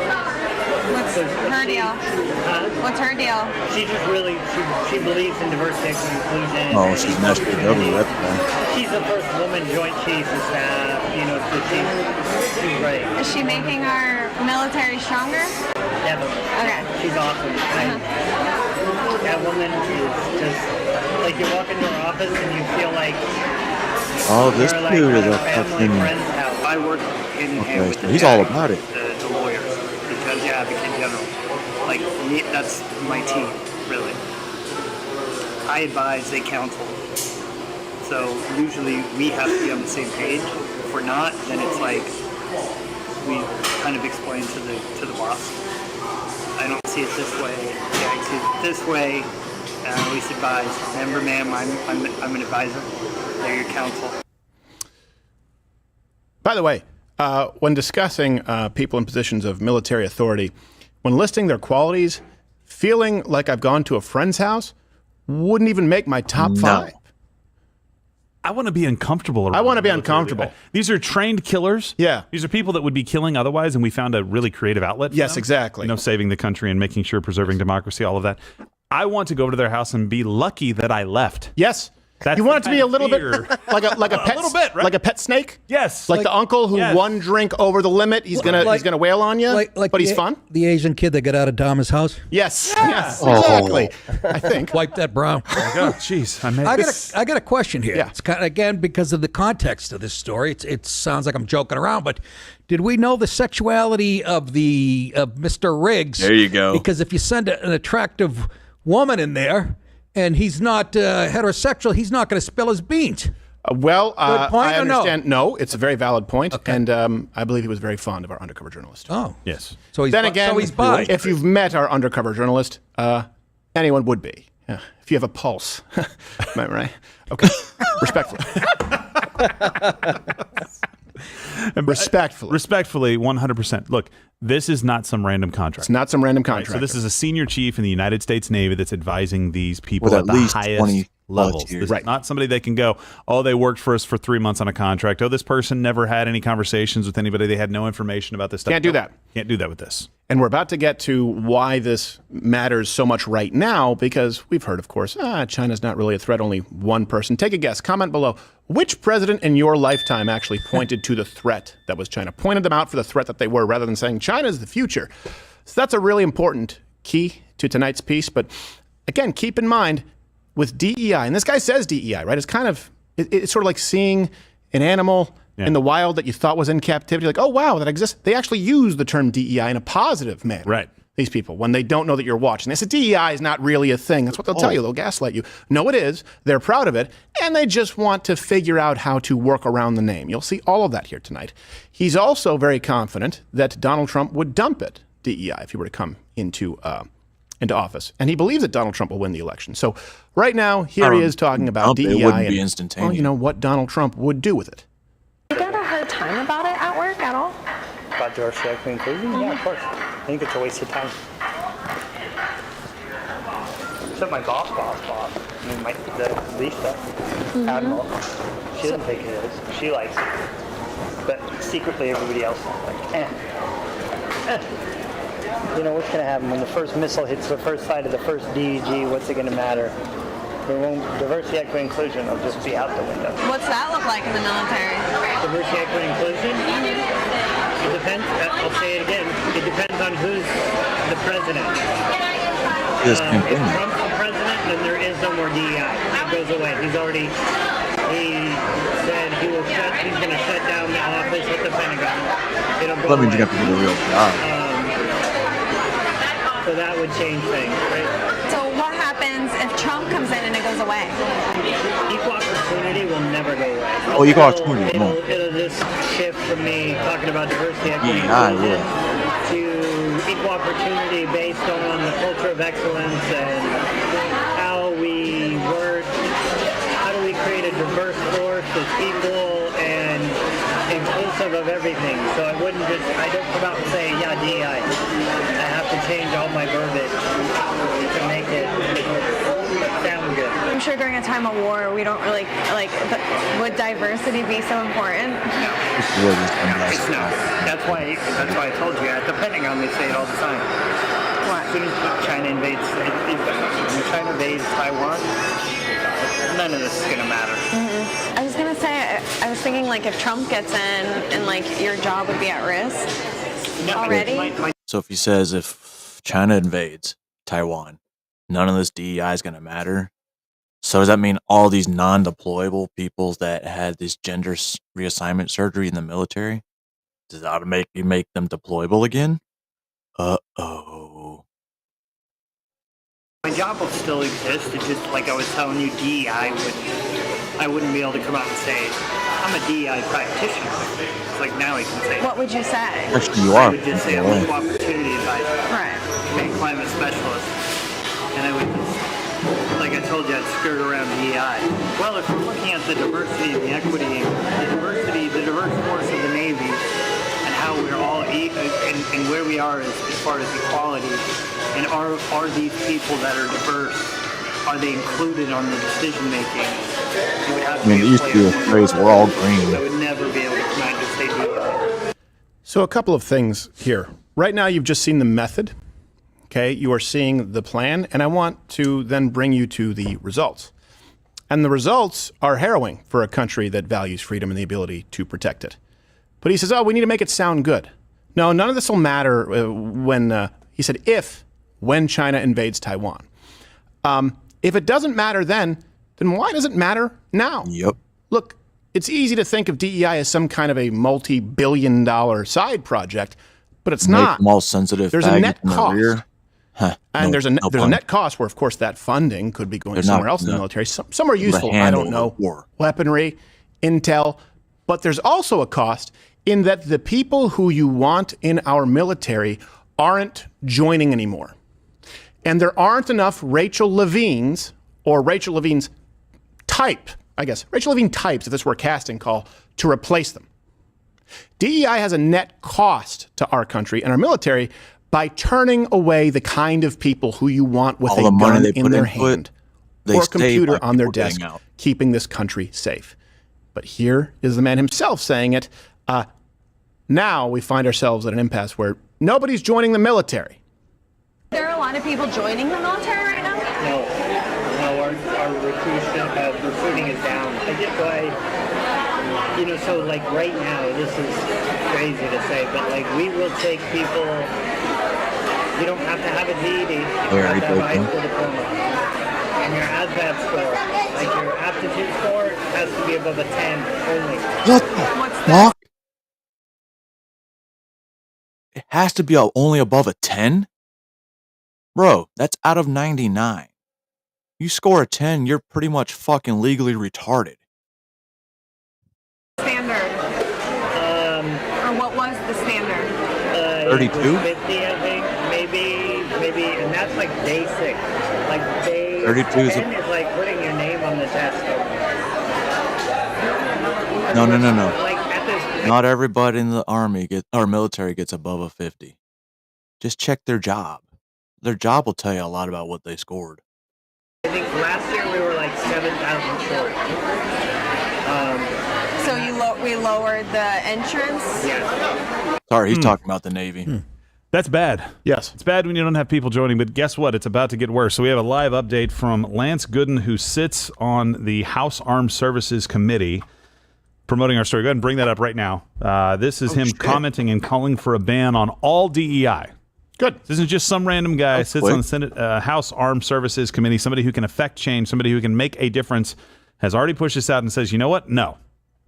What's her deal? What's her deal? She just really, she believes in diversity and inclusion. Oh, she's messed with W. That's fine. She's the first woman Joint Chiefs of Staff, so she's great. Is she making our military stronger? Definitely. Okay. She's awesome. That woman is just, like, you walk into her office and you feel like this you're dude like is a at family fucking. friend's house. I work in hand with He's all about it. the lawyers, because advocate general. Like, me, that's my team, really. I advise, they counsel. So usually we have to be on the same page. If we're not, then it's like we kind of explain to the boss. I don't see it this way. Yeah, I see it this way. And I always advise. Remember, ma'am, I'm an advisor. They're your counsel. By the way, when discussing people in positions of military authority, when listing their qualities, feeling like I've gone to a friend's house wouldn't even make my top 5. I want to be uncomfortable around. I want to be uncomfortable. These are trained killers. Yeah. These are people that would be killing otherwise, and we found a really creative outlet for Yes, them. exactly. Saving the country and making sure, preserving democracy, all of that. I want to go over to their house and be lucky that I left. Yes. That's you want it to be a little bit like a pet, little bit, right? like a pet snake. Yes, like the uncle who one drink over the limit. He's gonna wail on you, but he's fun. The Asian kid that got out of Dama's house. Yes, yes, exactly. I think wipe that brow. Oh, jeez, I got a question here. Yeah. It's kind of, again, because of the context of this story. It sounds like I'm joking around, but did we know the sexuality of Mr. Riggs? There you go. Because if you send an attractive woman in there, and he's not heterosexual, he's not going to spill his beans. I understand. No, it's a very valid point, and I believe he was very fond of our undercover journalist. Oh, yes. So he's bi. If you've met our undercover journalist, anyone would be. Yeah. If you have a pulse, am I right? Okay, respectfully. Respectfully, 100%. Look, this is not some random contract. It's not some random contract. Right, so this is a senior chief in the United States Navy that's advising these people With at the least highest 20 levels. years. This is not somebody that can go, oh, they worked for us for 3 months on a contract. Oh, this person never had any conversations with anybody. They had no information about this stuff. Can't do that. Can't do that with this. And we're about to get to why this matters so much right now, because we've heard, of course, China's not really a threat, only one person. Take a guess. Comment below. Which president in your lifetime actually pointed to the threat that was China? Pointed them out for the threat that they were, rather than saying China is the future. So that's a really important key to tonight's piece. But again, keep in mind with DEI, and this guy says DEI, right? It's kind of, it's sort of like seeing an animal in the wild that you thought was in captivity. Like, oh, wow, that exists. They actually use the term DEI in a positive manner. Right. These people, when they don't know that you're watching. They say DEI is not really a thing. That's what they'll tell you. They'll gaslight you. No, it is. They're proud of it. And they just want to figure out how to work around the name. You'll see all of that here tonight. He's also very confident that Donald Trump would dump it. DEI if he were to come into office. And he believes that Donald Trump will win the election. So right now, here he is talking about DEI it wouldn't and be instantaneous. well, you know, what Donald Trump would do with it. You got a hard time about it at work at all? About diversity, equity, inclusion? Yeah, of course. I think it's a waste of time. Except my boss. I mean, the Lisa, Admiral, she doesn't think it is. She likes it. But secretly, everybody else is like, You know, what's going to happen when the first missile hits the first side of the first DEG? What's it going to matter? There won't, diversity, equity, inclusion will just be out the window. What's that look like in the military? Diversity, equity, inclusion? It depends. I'll say it again. It depends on who's the president. If Trump's the president, then there is no more DEI. It goes away. He said he's going to shut down the office at the Pentagon. It'll go away. You have to do a real job. So that would change things, right? So what happens if Trump comes in and it goes away? Equal opportunity will never go away. Oh, equal opportunity. It'll just shift from me talking about diversity, equity, to equal opportunity based on the culture of excellence and how we work. How do we create a diverse force that's equal and inclusive of everything? So I don't come out and say, yeah, DEI. I have to change all my verbiage to make it sound good. I'm sure during a time of war, we don't really, would diversity be so important? No. It's not. That's why I told you, at the Pentagon, they say it all the time. What? As soon as China invades Taiwan, none of this is going to matter. I was going to say, I was thinking, if Trump gets in and, your job would be at risk already. So if he says if China invades Taiwan, none of this DEI is going to matter. So does that mean all these non-deployable people that had this gender reassignment surgery in the military, does that make them deployable again? Uh-oh. My job will still exist. It's just like I was telling you, DEI I wouldn't be able to come out and say, I'm a DEI practitioner. It's like now I can say. What would you say? Actually, you are. I would just say I'm an equal opportunity advisor. Right. I'm a climate specialist. And I would just, like I told you, I'd skirt around DEI. Well, if we're looking at the diversity and the equity, the diverse force of the Navy, and how we're all, and where we are as far as equality, and are these people that are diverse, are they included on the decision making? It used to be a phrase, we're all green. I would never be able to come out and say DEI. So a couple of things here. Right now, you've just seen the method. Okay, you are seeing the plan, and I want to then bring you to the results. And the results are harrowing for a country that values freedom and the ability to protect it. But he says, we need to make it sound good. No, none of this will matter he said, when China invades Taiwan. If it doesn't matter then why does it matter now? Yep. Look, it's easy to think of DEI as some kind of a multi-billion-dollar side project, but it's not. Them all sensitive. There's a net cost. And there's a fun. net cost where, of course, that funding could be going somewhere else in the military. Some are useful. I don't know. Weaponry, intel. But there's also a cost in that the people who you want in our military aren't joining anymore. And there aren't enough Rachel Levines or Rachel Levine's type, I guess, Rachel Levine types, if this were a casting call, to replace them. DEI has a net cost to our country and our military by turning away the kind of people who you want with a gun in their hand or a computer on their desk, keeping this country safe. But here is the man himself saying it. Now we find ourselves at an impasse where nobody's joining the military. There are a lot of people joining the military right now? No, our recruiting is down. I get why, so right now, this is crazy to say, but we will take people, you don't have to have a GED, you have to have a high school diploma. And your ASVAB score, your aptitude score has to be above a 10 only. What the fuck? It has to be only above a 10? Bro, that's out of 99. You score a 10, you're pretty much fucking legally retarded. Standard. Or what was the standard? 32? 50, I think. maybe, and that's like basic. Like day 32 10 is like putting your name on the test. No. Like at this, Not everybody in the army or military gets above a 50. Just check their job. Their job will tell you a lot about what they scored. I think last year we were like 7,000 short. So we lowered the entrance? Yeah. Sorry, he's talking about the Navy. That's bad. Yes. It's bad when you don't have people joining, but guess what? It's about to get worse. So we have a live update from Lance Gooden, who sits on the House Armed Services Committee, promoting our story. Go ahead and bring that up right now. This is him commenting and calling for a ban on all DEI. Good. This isn't just some random guy sits on the Senate House Armed Services Committee, somebody who can affect change, somebody who can make a difference, has already pushed this out and says, you know what? No,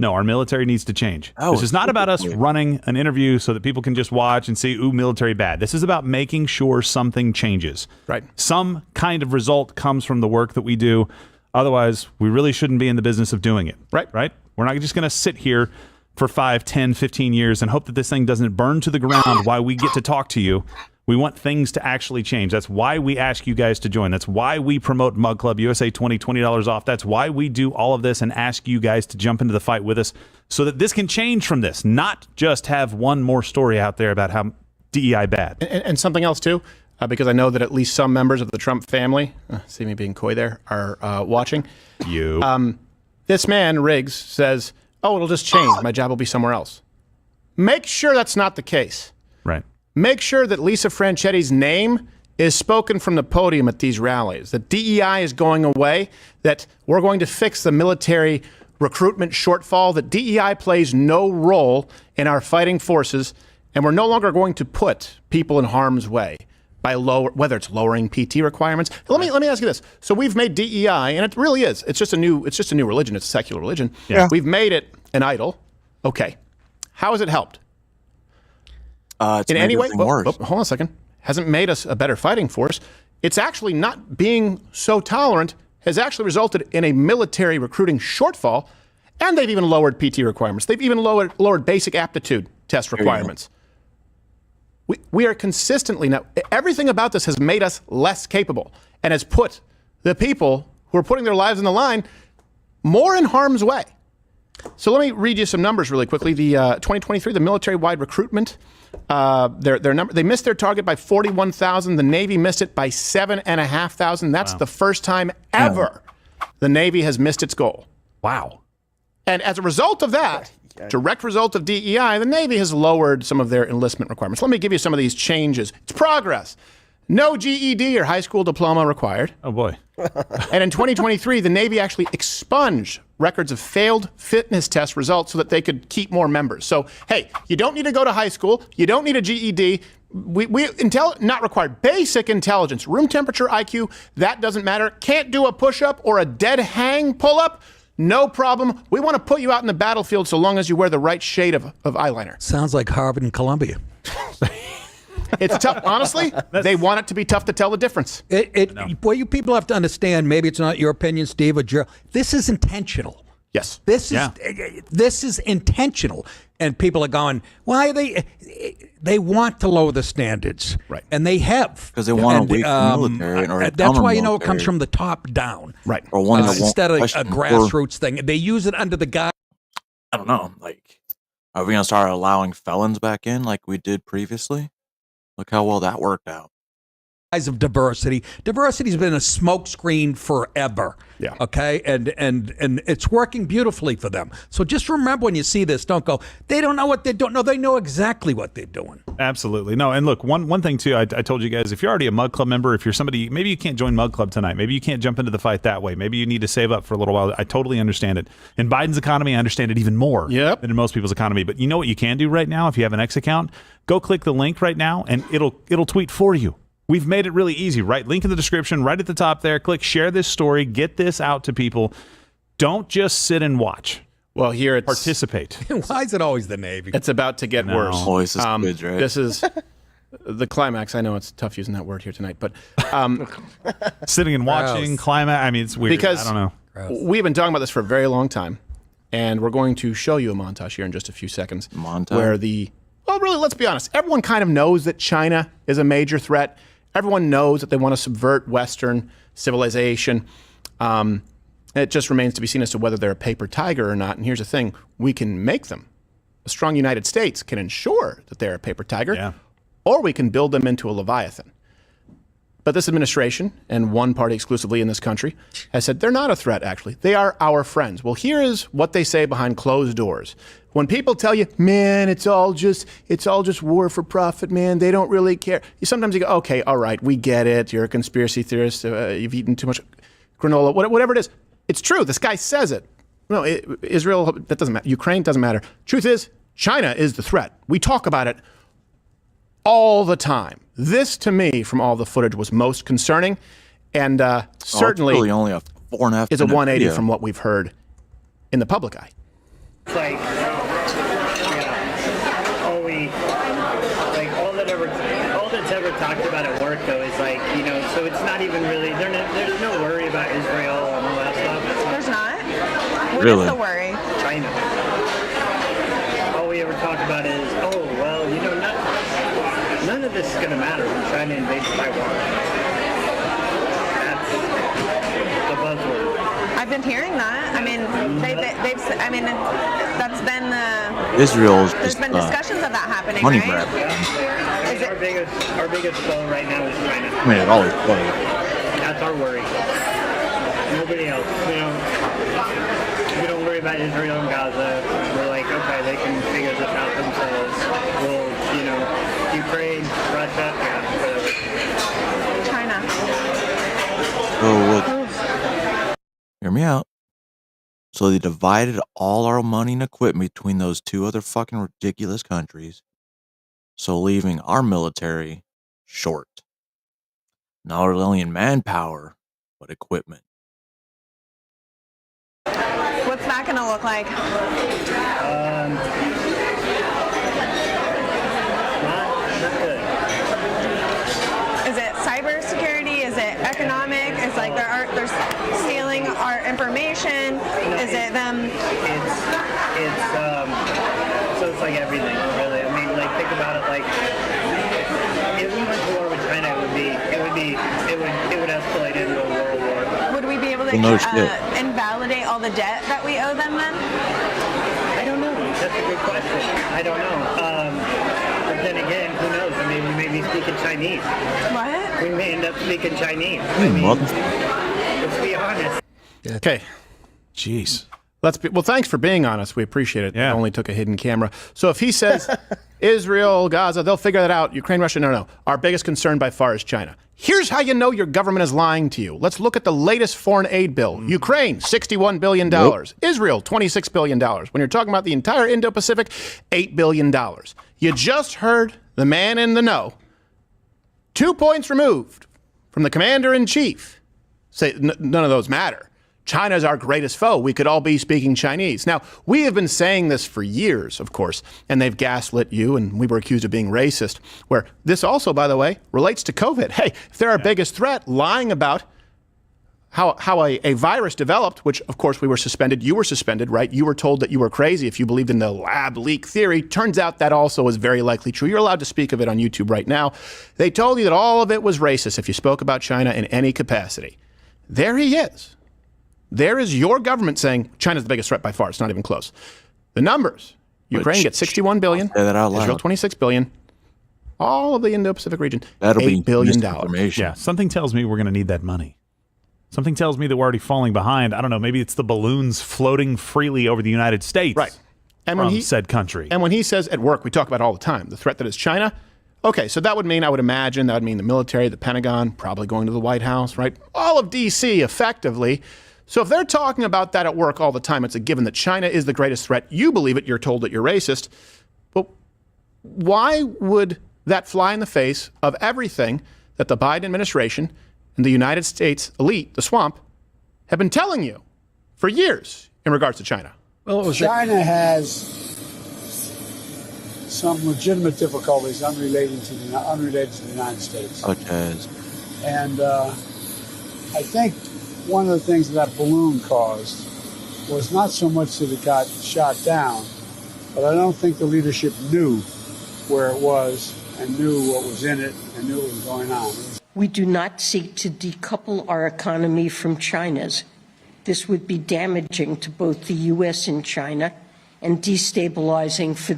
our military needs to change. This is not about us running an interview so that people can just watch and see, ooh, military bad. This is about making sure something changes. Right. Some kind of result comes from the work that we do. Otherwise, we really shouldn't be in the business of doing it. Right? We're not just going to sit here for 5, 10, 15 years and hope that this thing doesn't burn to the ground while we get to talk to you. We want things to actually change. That's why we ask you guys to join. That's why we promote Mug Club USA $20 off. That's why we do all of this and ask you guys to jump into the fight with us so that this can change from this, not just have one more story out there about how DEI bad. And something else, too, because I know that at least some members of the Trump family, see me being coy there, are watching. This man, Riggs, says, it'll just change. My job will be somewhere else. Make sure that's not the case. Right. Make sure that Lisa Franchetti's name is spoken from the podium at these rallies, that DEI is going away, that we're going to fix the military recruitment shortfall, that DEI plays no role in our fighting forces, and we're no longer going to put people in harm's way by whether it's lowering PT requirements. Let me ask you this. So we've made DEI, and it really is. It's just a new religion. It's a secular religion. Yeah. We've made it an idol. Okay. How has it helped? It's in any way? Worse. Hold on a second. Hasn't made us a better fighting force. It's actually not being so tolerant has actually resulted in a military recruiting shortfall, and they've even lowered PT requirements. They've even lowered basic aptitude test requirements. We are consistently now, everything about this has made us less capable and has put the people who are putting their lives on the line more in harm's way. So let me read you some numbers really quickly. The 2023, the military-wide recruitment, they missed their target by 41,000. The Navy missed it by 7,500. That's the first time ever the Navy has missed its goal. Wow. And as a result of that, direct result of DEI, the Navy has lowered some of their enlistment requirements. Let me give you some of these changes. It's progress. No GED or high school diploma required. Oh, boy. And in 2023, the Navy actually expunged records of failed fitness test results so that they could keep more members. So, hey, you don't need to go to high school. You don't need a GED. Not required. Basic intelligence, room temperature, IQ, that doesn't matter. Can't do a push-up or a dead hang pull-up? No problem. We want to put you out in the battlefield so long as you wear the right shade of eyeliner. Sounds like Harvard and Columbia. It's tough. Honestly, they want it to be tough to tell the difference. Well, you people have to understand, maybe it's not your opinion, Steve or Joe, this is intentional. Yes. This is intentional. And people are going, why are they want to lower the standards. Right. And they have. Because they want to weaken the military. Or that's why you know it comes from the top down. Right. Or one that instead of a grassroots thing. They use it under the guise. I don't know. Like, are we going to start allowing felons back in like we did previously? Look how well that worked out. Of diversity. Diversity's been a smokescreen forever. Yeah. Okay. And it's working beautifully for them. So just remember when you see this, don't go, they don't know what they don't know. They know exactly what they're doing. Absolutely. No, and look, one thing too, I told you guys, if you're already a Mug Club member, if you're somebody, maybe you can't join Mug Club tonight. Maybe you can't jump into the fight that way. Maybe you need to save up for a little while. I totally understand it. In Biden's economy, I understand it even more than in most people's economy. But you know what you can do right now if you have an X account? Go click the link right now and it'll tweet for you. We've made it really easy, right? Link in the description, right at the top there. Click share this story. Get this out to people. Don't just sit and watch. Well, here it's... Participate. Why is it always the Navy? It's about to get worse. Always this kids, right? This is the climax. I know it's tough using that word here tonight, but... Sitting and watching, climax. I mean, it's weird. Because I don't know. We've been talking about this for a very long time, and we're going to show you a montage here in just a few seconds. Montage? Where the well, really, let's be honest. Everyone kind of knows that China is a major threat. Everyone knows that they want to subvert Western civilization. It just remains to be seen as to whether they're a paper tiger or not. And here's the thing. We can make them. A strong United States can ensure that they're a paper tiger, or we can build them into a Leviathan. But this administration, and one party exclusively in this country, has said they're not a threat, actually. They are our friends. Well, here is what they say behind closed doors. When people tell you, man, it's all just war for profit, man, they don't really care. Sometimes you go, okay, all right, we get it. You're a conspiracy theorist. You've eaten too much granola, whatever it is. It's true. This guy says it. No, Israel, that doesn't matter. Ukraine doesn't matter. Truth is, China is the threat. We talk about it all the time. This, to me, from all the footage, was most concerning, and certainly really only a 4.5 is a 180 video from what we've heard in the public eye. It's like, all that's ever talked about at work, though, is like, so it's not even really, there's no worry about Israel and all that stuff. There's not? What Really? is the worry? China. All we ever talk about is, none of this is going to matter when China invades Taiwan. That's the buzzword. I've been hearing that. I mean, that's been Israel's there's just been discussions of that happening, money right? grab. Our biggest foe right now is China. I mean, it always was. That's our worry. Nobody else. We don't worry about Israel and Gaza. We're like, okay, they can figure this out themselves. We'll, Ukraine, Russia, whatever. China. Hear me out. So they divided all our money and equipment between those two other fucking ridiculous countries. So leaving our military short. Not only in manpower, but equipment. What's that going to look like? Not good. Is it cybersecurity? Is it economic? Is like they're stealing our information? Is it them? So it's like everything, really. I mean, like, think about it. Like, if we went to war with China, it would escalate into a world war. Would we be able to invalidate all the debt that we owe them then? I don't know. That's a good question. I don't know. But then again, who knows? I mean, we may be speaking Chinese. What? We may end up speaking Chinese. Let's be honest. Okay. Jeez. Well, thanks for being honest. We appreciate it. Yeah. It only took a hidden camera. So if he says Israel, Gaza, they'll figure that out. Ukraine, Russia, no. Our biggest concern by far is China. Here's how you know your government is lying to you. Let's look at the latest foreign aid bill. Ukraine, $61 billion. Nope. Israel, $26 billion. When you're talking about the entire Indo-Pacific, $8 billion. You just heard the man in the know, 2 points removed from the commander-in-chief, say none of those matter. China is our greatest foe. We could all be speaking Chinese. Now, we have been saying this for years, of course, and they've gaslit you, and we were accused of being racist, where this also, by the way, relates to COVID. Hey, if they're our biggest threat, lying about how a virus developed, which, of course, we were suspended. You were suspended, right? You were told that you were crazy if you believed in the lab leak theory. Turns out that also is very likely true. You're allowed to speak of it on YouTube right now. They told you that all of it was racist if you spoke about China in any capacity. There he is. There is your government saying China's the biggest threat by far. It's not even close. The numbers. Ukraine gets $61 billion. Say that out loud. Israel, $26 billion. All of the Indo-Pacific region, That'll be $8 billion. Yeah, something tells me we're going to need that money. Something tells me that we're already falling behind. I don't know. Maybe it's the balloons floating freely over the United States. Right. And from said country. And when he says at work, we talk about it all the time, the threat that is China. Okay, so that would mean, I would imagine, that would mean the military, the Pentagon, probably going to the White House, right? All of D.C. effectively. So if they're talking about that at work all the time, it's a given that China is the greatest threat. You believe it. You're told that you're racist. But why would that fly in the face of everything that the Biden administration and the United States elite, the swamp, have been telling you for years in regards to China? Well, China has some legitimate difficulties unrelated to the United States. Such as? And I think one of the things that balloon caused was not so much that it got shot down, but I don't think the leadership knew where it was and knew what was in it and knew what was going on. We do not seek to decouple our economy from China's. This would be damaging to both the U.S. and China and destabilizing for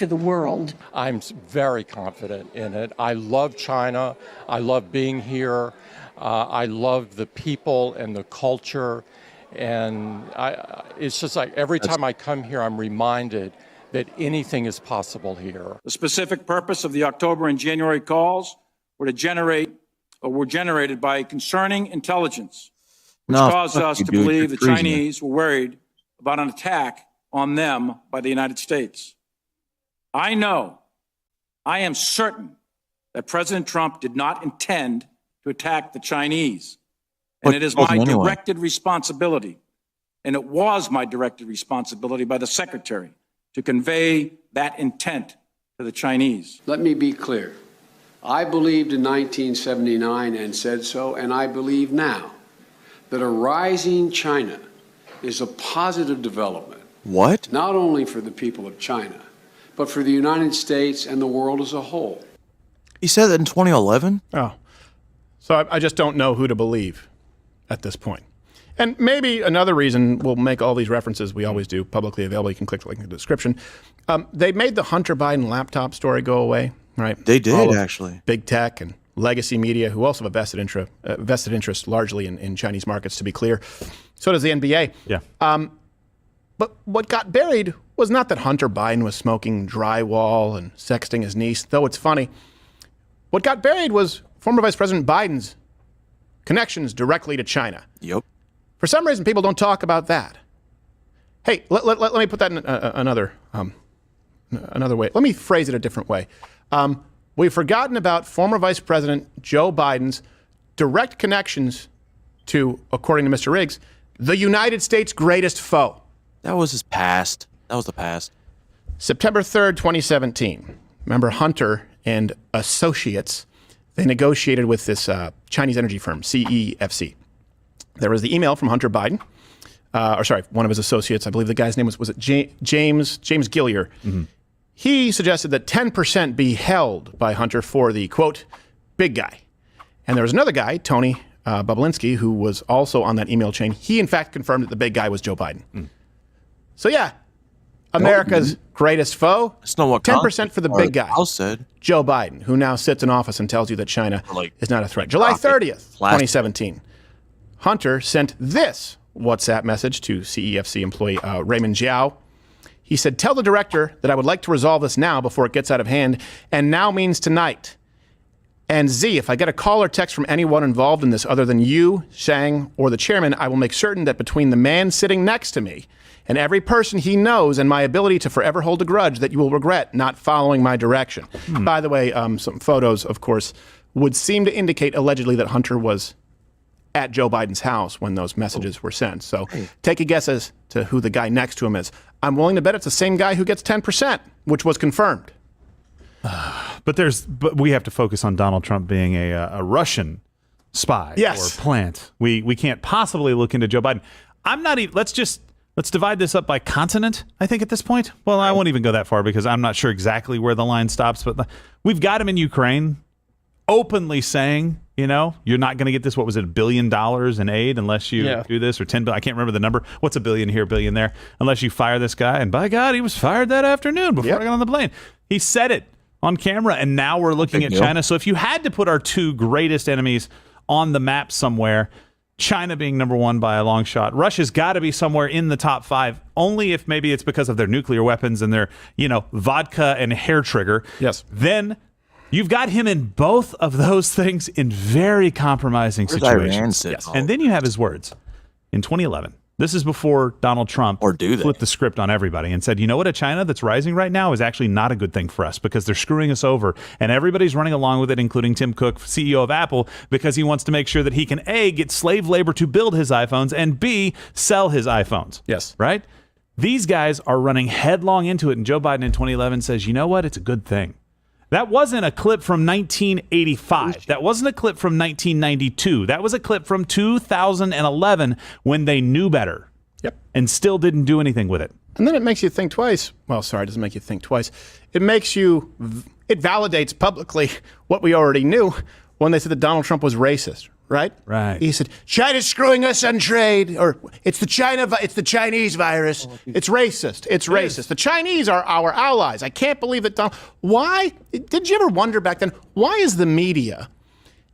the world. I'm very confident in it. I love China. I love being here. I love the people and the culture. And it's just like every time I come here, I'm reminded that anything is possible here. The specific purpose of the October and January calls were generated by concerning intelligence, which caused us to believe the Chinese were worried about an attack on them by the United States. I am certain that President Trump did not intend to attack the Chinese. And it is my directed responsibility, and it was my directed responsibility by the Secretary to convey that intent to the Chinese. Let me be clear. I believed in 1979 and said so, and I believe now that a rising China is a positive development. What? Not only for the people of China, but for the United States and the world as a whole. He said that in 2011? Oh. So I just don't know who to believe at this point. And maybe another reason we'll make all these references, we always do, publicly available. You can click the link in the description. They made the Hunter Biden laptop story go away, right? They did, actually. Big tech and legacy media, who also have a vested interest largely in Chinese markets, to be clear. So does the NBA. Yeah. But what got buried was not that Hunter Biden was smoking drywall and sexting his niece, though it's funny. What got buried was former Vice President Biden's connections directly to China. Yep. For some reason, people don't talk about that. Hey, let me put that in another way. Let me phrase it a different way. We've forgotten about former Vice President Joe Biden's direct connections to, according to Mr. Riggs, the United States' greatest foe. That was his past. That was the past. September 3rd, 2017. Remember Hunter and Associates, they negotiated with this Chinese energy firm, CEFC. There was the email from Hunter Biden, one of his associates. I believe the guy's name was it James Gillier. Mm-hmm. He suggested that 10% be held by Hunter for the, quote, big guy. And there was another guy, Tony Bobulinski, who was also on that email chain. He, in fact, confirmed that the big guy was Joe Biden. So, yeah, America's greatest foe, That's not what 10% for the big guy, House said. Joe Biden, who now sits in office and tells you that China is not a threat. July 30th, 2017, Hunter sent this WhatsApp message to CEFC employee Raymond Jiao. He said, tell the director that I would like to resolve this now before it gets out of hand, and now means tonight. And Z, if I get a call or text from anyone involved in this other than you, Shang, or the chairman, I will make certain that between the man sitting next to me and every person he knows and my ability to forever hold a grudge that you will regret not following my direction. By the way, some photos, of course, would seem to indicate allegedly that Hunter was at Joe Biden's house when those messages were sent. So take a guess as to who the guy next to him is. I'm willing to bet it's the same guy who gets 10%, which was confirmed. But we have to focus on Donald Trump being a Russian spy or plant. We can't possibly look into Joe Biden. I'm not even. Let's divide this up by continent. I think at this point. Well, I won't even go that far because I'm not sure exactly where the line stops. But we've got him in Ukraine, openly saying, you're not going to get this. What was it, $1 billion in aid unless you do this, or 10 billion? I can't remember the number. What's $1 billion here, $1 billion there? Unless you fire this guy. And by God, he was fired that afternoon before I got on the plane. He said it on camera, and now we're looking at China. So if you had to put our two greatest enemies on the map somewhere, China being number one by a long shot, Russia's got to be somewhere in the top 5, only if maybe it's because of their nuclear weapons and their, vodka and hair trigger. Yes. Then you've got him in both of those things in very compromising situations. Yes. And then you have his words in 2011. This is before Donald Trump flipped the script on everybody and said, you know what, a China that's rising right now is actually not a good thing for us because they're screwing us over. And everybody's running along with it, including Tim Cook, CEO of Apple, because he wants to make sure that he can, A, get slave labor to build his iPhones, and B, sell his iPhones. Yes. Right? These guys are running headlong into it. And Joe Biden in 2011 says, you know what, it's a good thing. That wasn't a clip from 1985. That wasn't a clip from 1992. That was a clip from 2011 when they knew better. Yep. And still didn't do anything with it. And then it makes you think twice. Well, sorry, it doesn't make you think twice. It validates publicly what we already knew when they said that Donald Trump was racist, right? Right. He said, China's screwing us on trade, or it's the Chinese virus. It's racist. It's racist. The Chinese are our allies. I can't believe that why? Did you ever wonder back then, why is the media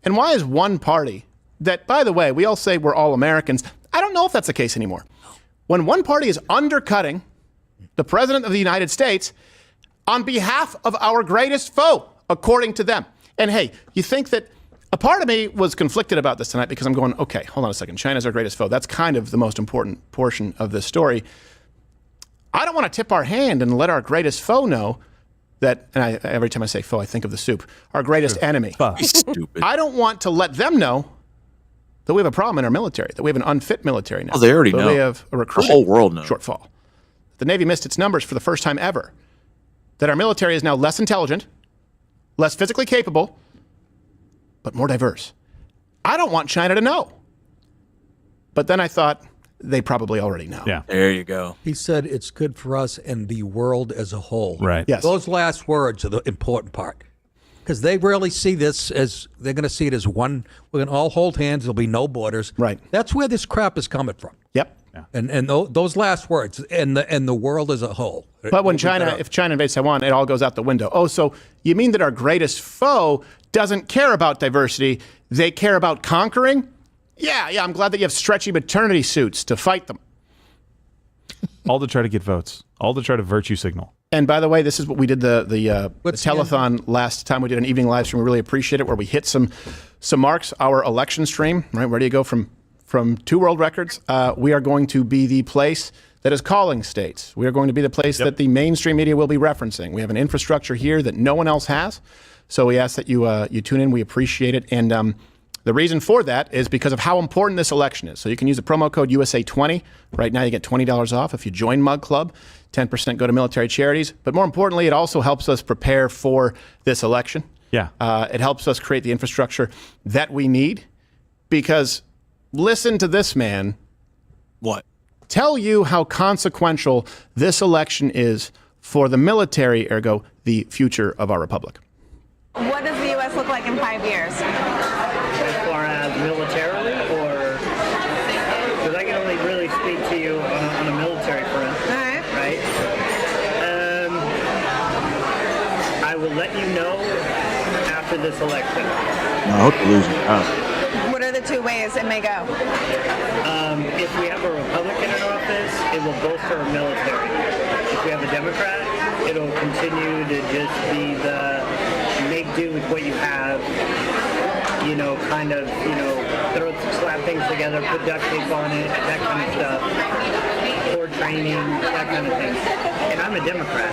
and why is one party that, by the way, we all say we're all Americans. I don't know if that's the case anymore. When one party is undercutting the president of the United States on behalf of our greatest foe, according to them. And hey, you think that a part of me was conflicted about this tonight because I'm going, okay, hold on a second. China's our greatest foe. That's kind of the most important portion of this story. I don't want to tip our hand and let our greatest foe know that, and every time I say foe, I think of the soup, our greatest enemy. Stupid. I don't want to let them know that we have a problem in our military, that we have an unfit military now. Oh, they already know. We have a recruiting the whole world knows. Shortfall. The Navy missed its numbers for the first time ever. That our military is now less intelligent, less physically capable, but more diverse. I don't want China to know. But then I thought, they probably already know. Yeah. There you go. He said it's good for us and the world as a whole. Right. Yes. Those last words are the important part. Because they really see this as, they're going to see it as one, we're going to all hold hands, there'll be no borders. Right. That's where this crap is coming from. Yep. Yeah. And those last words, and the world as a whole. But when if China invades Taiwan, it all goes out the window. Oh, so you mean that our greatest foe doesn't care about diversity, they care about conquering? Yeah, I'm glad that you have stretchy maternity suits to fight them. All to try to get votes. All to try to virtue signal. And by the way, this is what we did the telethon last time we did an evening live stream. We really appreciate it, where we hit some marks. Our election stream, right? Where do you go from 2 world records? We are going to be the place that is calling states. We are going to be the place that the mainstream media will be referencing. We have an infrastructure here that no one else has. So we ask that you tune in. We appreciate it. And the reason for that is because of how important this election is. So you can use the promo code USA20. Right now you get $20 off if you join Mug Club. 10% go to military charities. But more importantly, it also helps us prepare for this election. Yeah. It helps us create the infrastructure that we need. Because listen to this man. What? Tell you how consequential this election is for the military, ergo the future of our republic. What does the U.S. look like in 5 years? As far as militarily, or because I can only really speak to you on a military front, right? I will let you know after this election. I hope you lose your What are the 2 ways it may go? If we have a Republican in office, it will bolster our military. If we have a Democrat, it'll continue to just be the make do with what you have, kind of, slap things together, put duct tape on it, that kind of stuff, poor training, that kind of thing. And I'm a Democrat.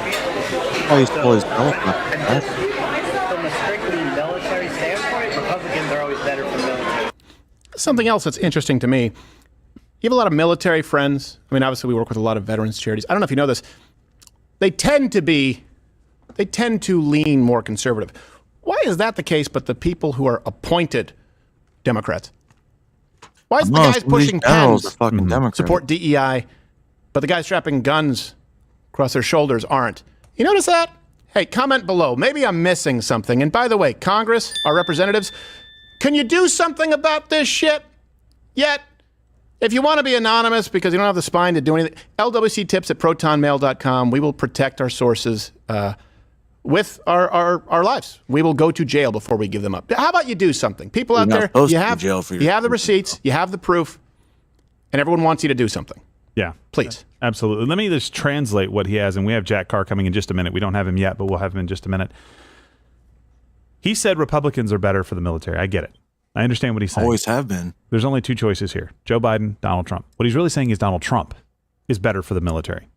From a strictly military standpoint, Republicans are always better for military. Something else that's interesting to me, you have a lot of military friends. I mean, obviously we work with a lot of veterans charities. I don't know if you know this. They tend to lean more conservative. Why is that the case, but the people who are appointed Democrats? Why is the guys pushing pens support DEI, but the guys strapping guns across their shoulders aren't? You notice that? Hey, comment below. Maybe I'm missing something. And by the way, Congress, our representatives, can you do something about this shit yet? If you want to be anonymous because you don't have the spine to do anything, lwctips@protonmail.com. We will protect our sources with our lives. We will go to jail before we give them up. How about you do something? People out there, you have the receipts, you have the proof, and everyone wants you to do something. Yeah. Please. Absolutely. Let me just translate what he has, and we have Jack Carr coming in just a minute. We don't have him yet, but we'll have him in just a minute. He said Republicans are better for the military. I get it. I understand what he's saying. Always have been. There's only 2 choices here. Joe Biden, Donald Trump. What he's really saying is Donald Trump is better for the military.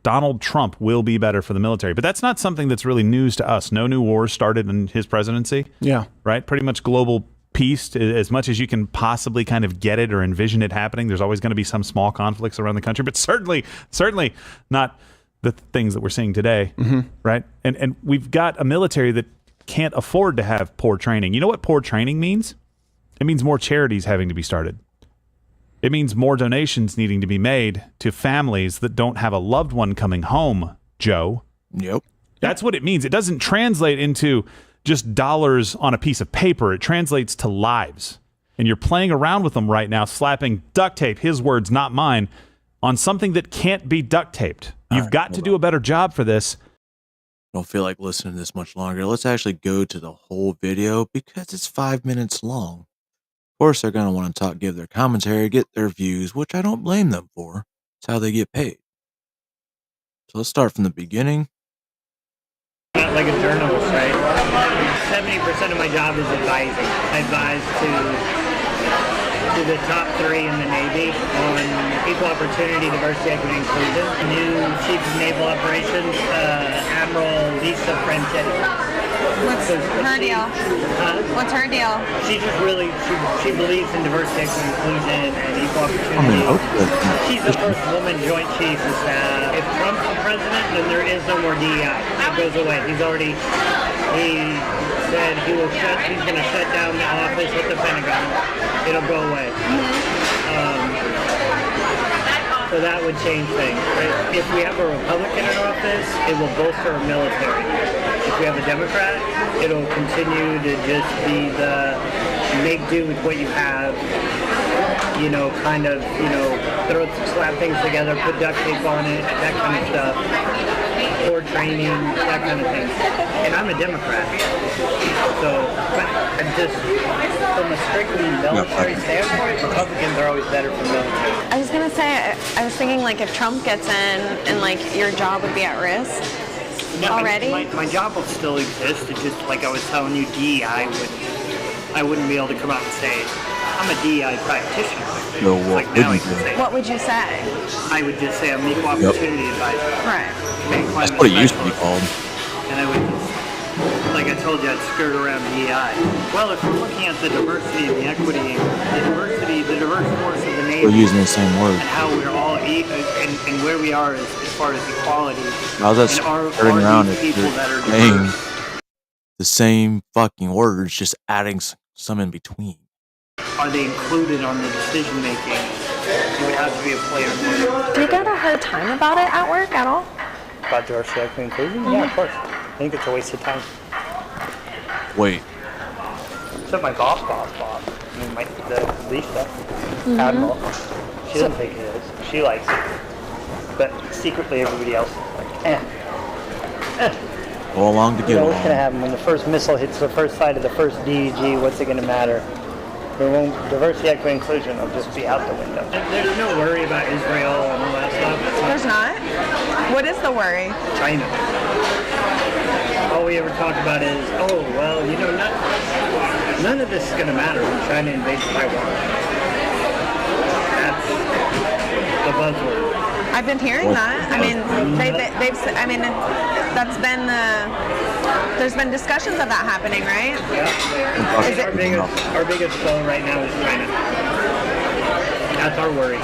Donald Trump will be better for the military. But that's not something that's really news to us. No new wars started in his presidency. Yeah. Right? Pretty much global peace, as much as you can possibly kind of get it or envision it happening. There's always going to be some small conflicts around the country, but certainly not the things that we're seeing today. Mm-hmm. Right? And we've got a military that can't afford to have poor training. You know what poor training means? It means more charities having to be started. It means more donations needing to be made to families that don't have a loved one coming home, Joe. Yep. That's what it means. It doesn't translate into just dollars on a piece of paper. It translates to lives. And you're playing around with them right now, slapping duct tape, his words, not mine, on something that can't be duct taped. You've got to do a better job for this. Don't feel like listening to this much longer. Let's actually go to the whole video because it's 5 minutes long. Of course, they're going to want to talk, give their commentary, get their views, which I don't blame them for. It's how they get paid. So let's start from the beginning. Not like a journalist, right? 70% of my job is advising. I advise to the top 3 in the Navy on equal opportunity, diversity, equity, inclusion. New Chief of Naval Operations, Admiral Lisa Franchetti. What's her deal? What's her deal? She just really, she believes in diversity, equity, inclusion, and equal opportunity. She's the first woman Joint Chiefs of Staff. If Trump's the president, then there is no more DEI. It goes away. He said he's going to shut down the office at the Pentagon. It'll go away. So that would change things. If we have a Republican in office, it will bolster our military. If we have a Democrat, it'll continue to just be the make do with what you have, slap things together, put duct tape on it, that kind of stuff. Or training, that kind of thing. And I'm a Democrat. So, but I'm just, from a strictly military standpoint, Republicans are always better for military. I was gonna say, I was thinking like if Trump gets in and like your job would be at risk already. My job will still exist. It's just like I was telling you, DEI I wouldn't be able to come out and say, I'm a DEI practitioner. No, what would you say? I would just say I'm an equal opportunity advisor. Right. That's what it used to be called. And I would just, like I told you, I'd skirt around DEI. Well, if we're looking at the diversity and the equity, the diverse force of the Navy. We're using the same word. And how we're all, and where we are as far as equality. How's that skirting around if you're saying the same fucking words, just adding some in between? Are they included on the decision making? It would have to be a player. Do you get a hard time about it at work at all? About diversity, equity, inclusion? Yeah, of course. I think it's a waste of time. Wait. Except my boss. I mean, the Lisa, Admiral. She doesn't think it is. She likes it. But secretly, everybody else is like, Go along to get along. What's going to happen when the first missile hits the first side of the first DEG? What's it going to matter? There won't diversity, equity, inclusion will just be out the window. There's no worry about Israel and all that stuff. There's not? What is the worry? China. All we ever talk about is, none of this is going to matter when China invades Taiwan. That's the buzzword. I've been hearing that. I mean, that's been there's been discussions of that happening, right? Yeah. Our biggest foe right now is China. That's our worry.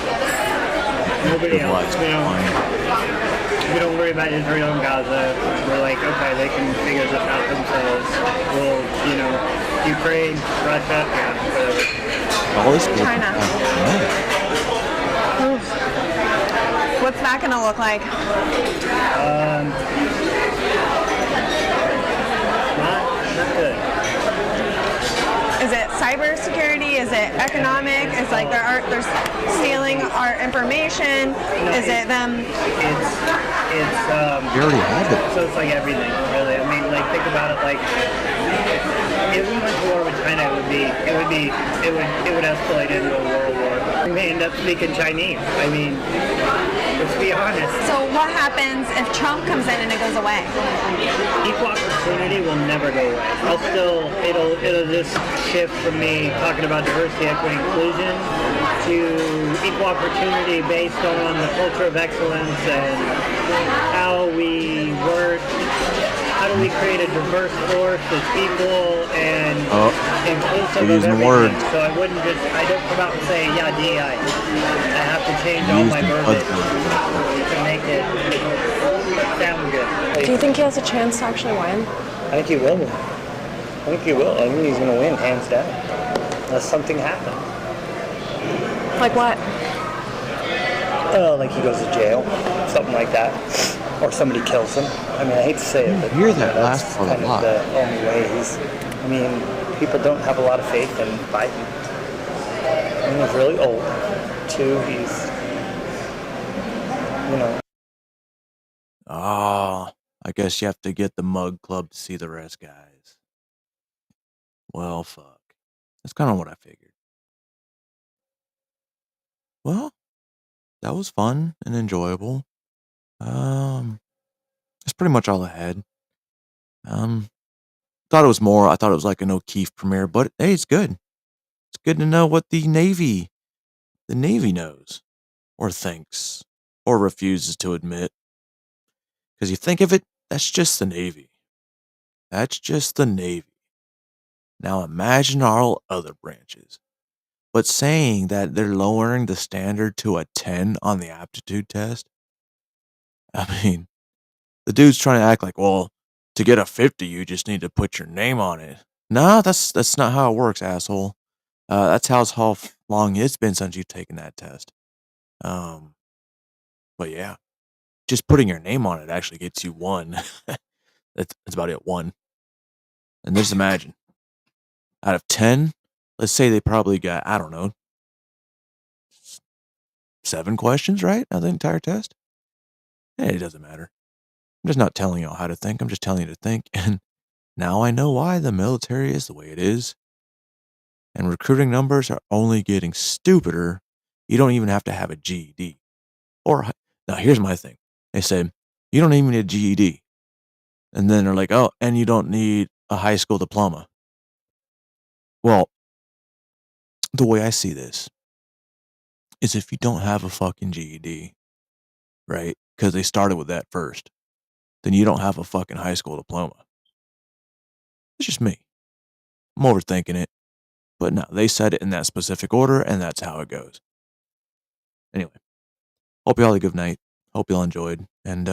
Nobody else. We don't worry about Israel and Gaza. We're like, okay, they can figure this out themselves. Well, Ukraine, Russia, whatever. China. What's that going to look like? Not good. Is it cybersecurity? Is it economic? Is like they're stealing our information? Is it them? It's you already have it. So it's like everything, really. I mean, like think about it. Like if we went to war with China, it would escalate into a world war. We may end up speaking Chinese. I mean, let's be honest. So what happens if Trump comes in and it goes away? Equal opportunity will never go away. It'll just shift from me talking about diversity, equity, inclusion to equal opportunity based on the culture of excellence and how we work. How do we create a diverse force of people and inclusive of everything? So I don't come out and say, yeah, DEI. I have to change all my verbiage to make it sound good. Do you think he has a chance to actually win? I think he will. I think he's going to win, hands down. Unless something happens. Like what? Like he goes to jail, something like that, or somebody kills him. I mean, I hate to say it, but hear that that's last part a kind of lot. the only way. I mean, people don't have a lot of faith in Biden. I mean, he's really old, too. He's, Oh, I guess you have to get the Mug Club to see the rest, guys. Well, fuck. That's kind of what I figured. Well, that was fun and enjoyable. That's pretty much all I had. Thought it was more. I thought it was like an O'Keefe premiere, but hey, it's good. It's good to know what the Navy knows, or thinks, or refuses to admit. Because you think of it, that's just the Navy. That's just the Navy. Now imagine all other branches. But saying that they're lowering the standard to a 10 on the aptitude test, I mean, the dude's trying to act like, well, to get a 50, you just need to put your name on it. No, that's not how it works, asshole. That's how long it's been since you've taken that test. But yeah, just putting your name on it actually gets you 1. That's about it, 1. And just imagine, out of 10, let's say they probably got, I don't know, 7 questions right out of the entire test. It doesn't matter. I'm just not telling y'all how to think. I'm just telling you to think. And now I know why the military is the way it is. And recruiting numbers are only getting stupider. You don't even have to have a GED. Now here's my thing. They say, you don't even need a GED. And then they're like, oh, and you don't need a high school diploma. Well, the way I see this is if you don't have a fucking GED, right? Because they started with that first, then you don't have a fucking high school diploma. It's just me. I'm overthinking it. But no, they said it in that specific order, and that's how it goes. Anyway, hope y'all had a good night. Hope y'all enjoyed. And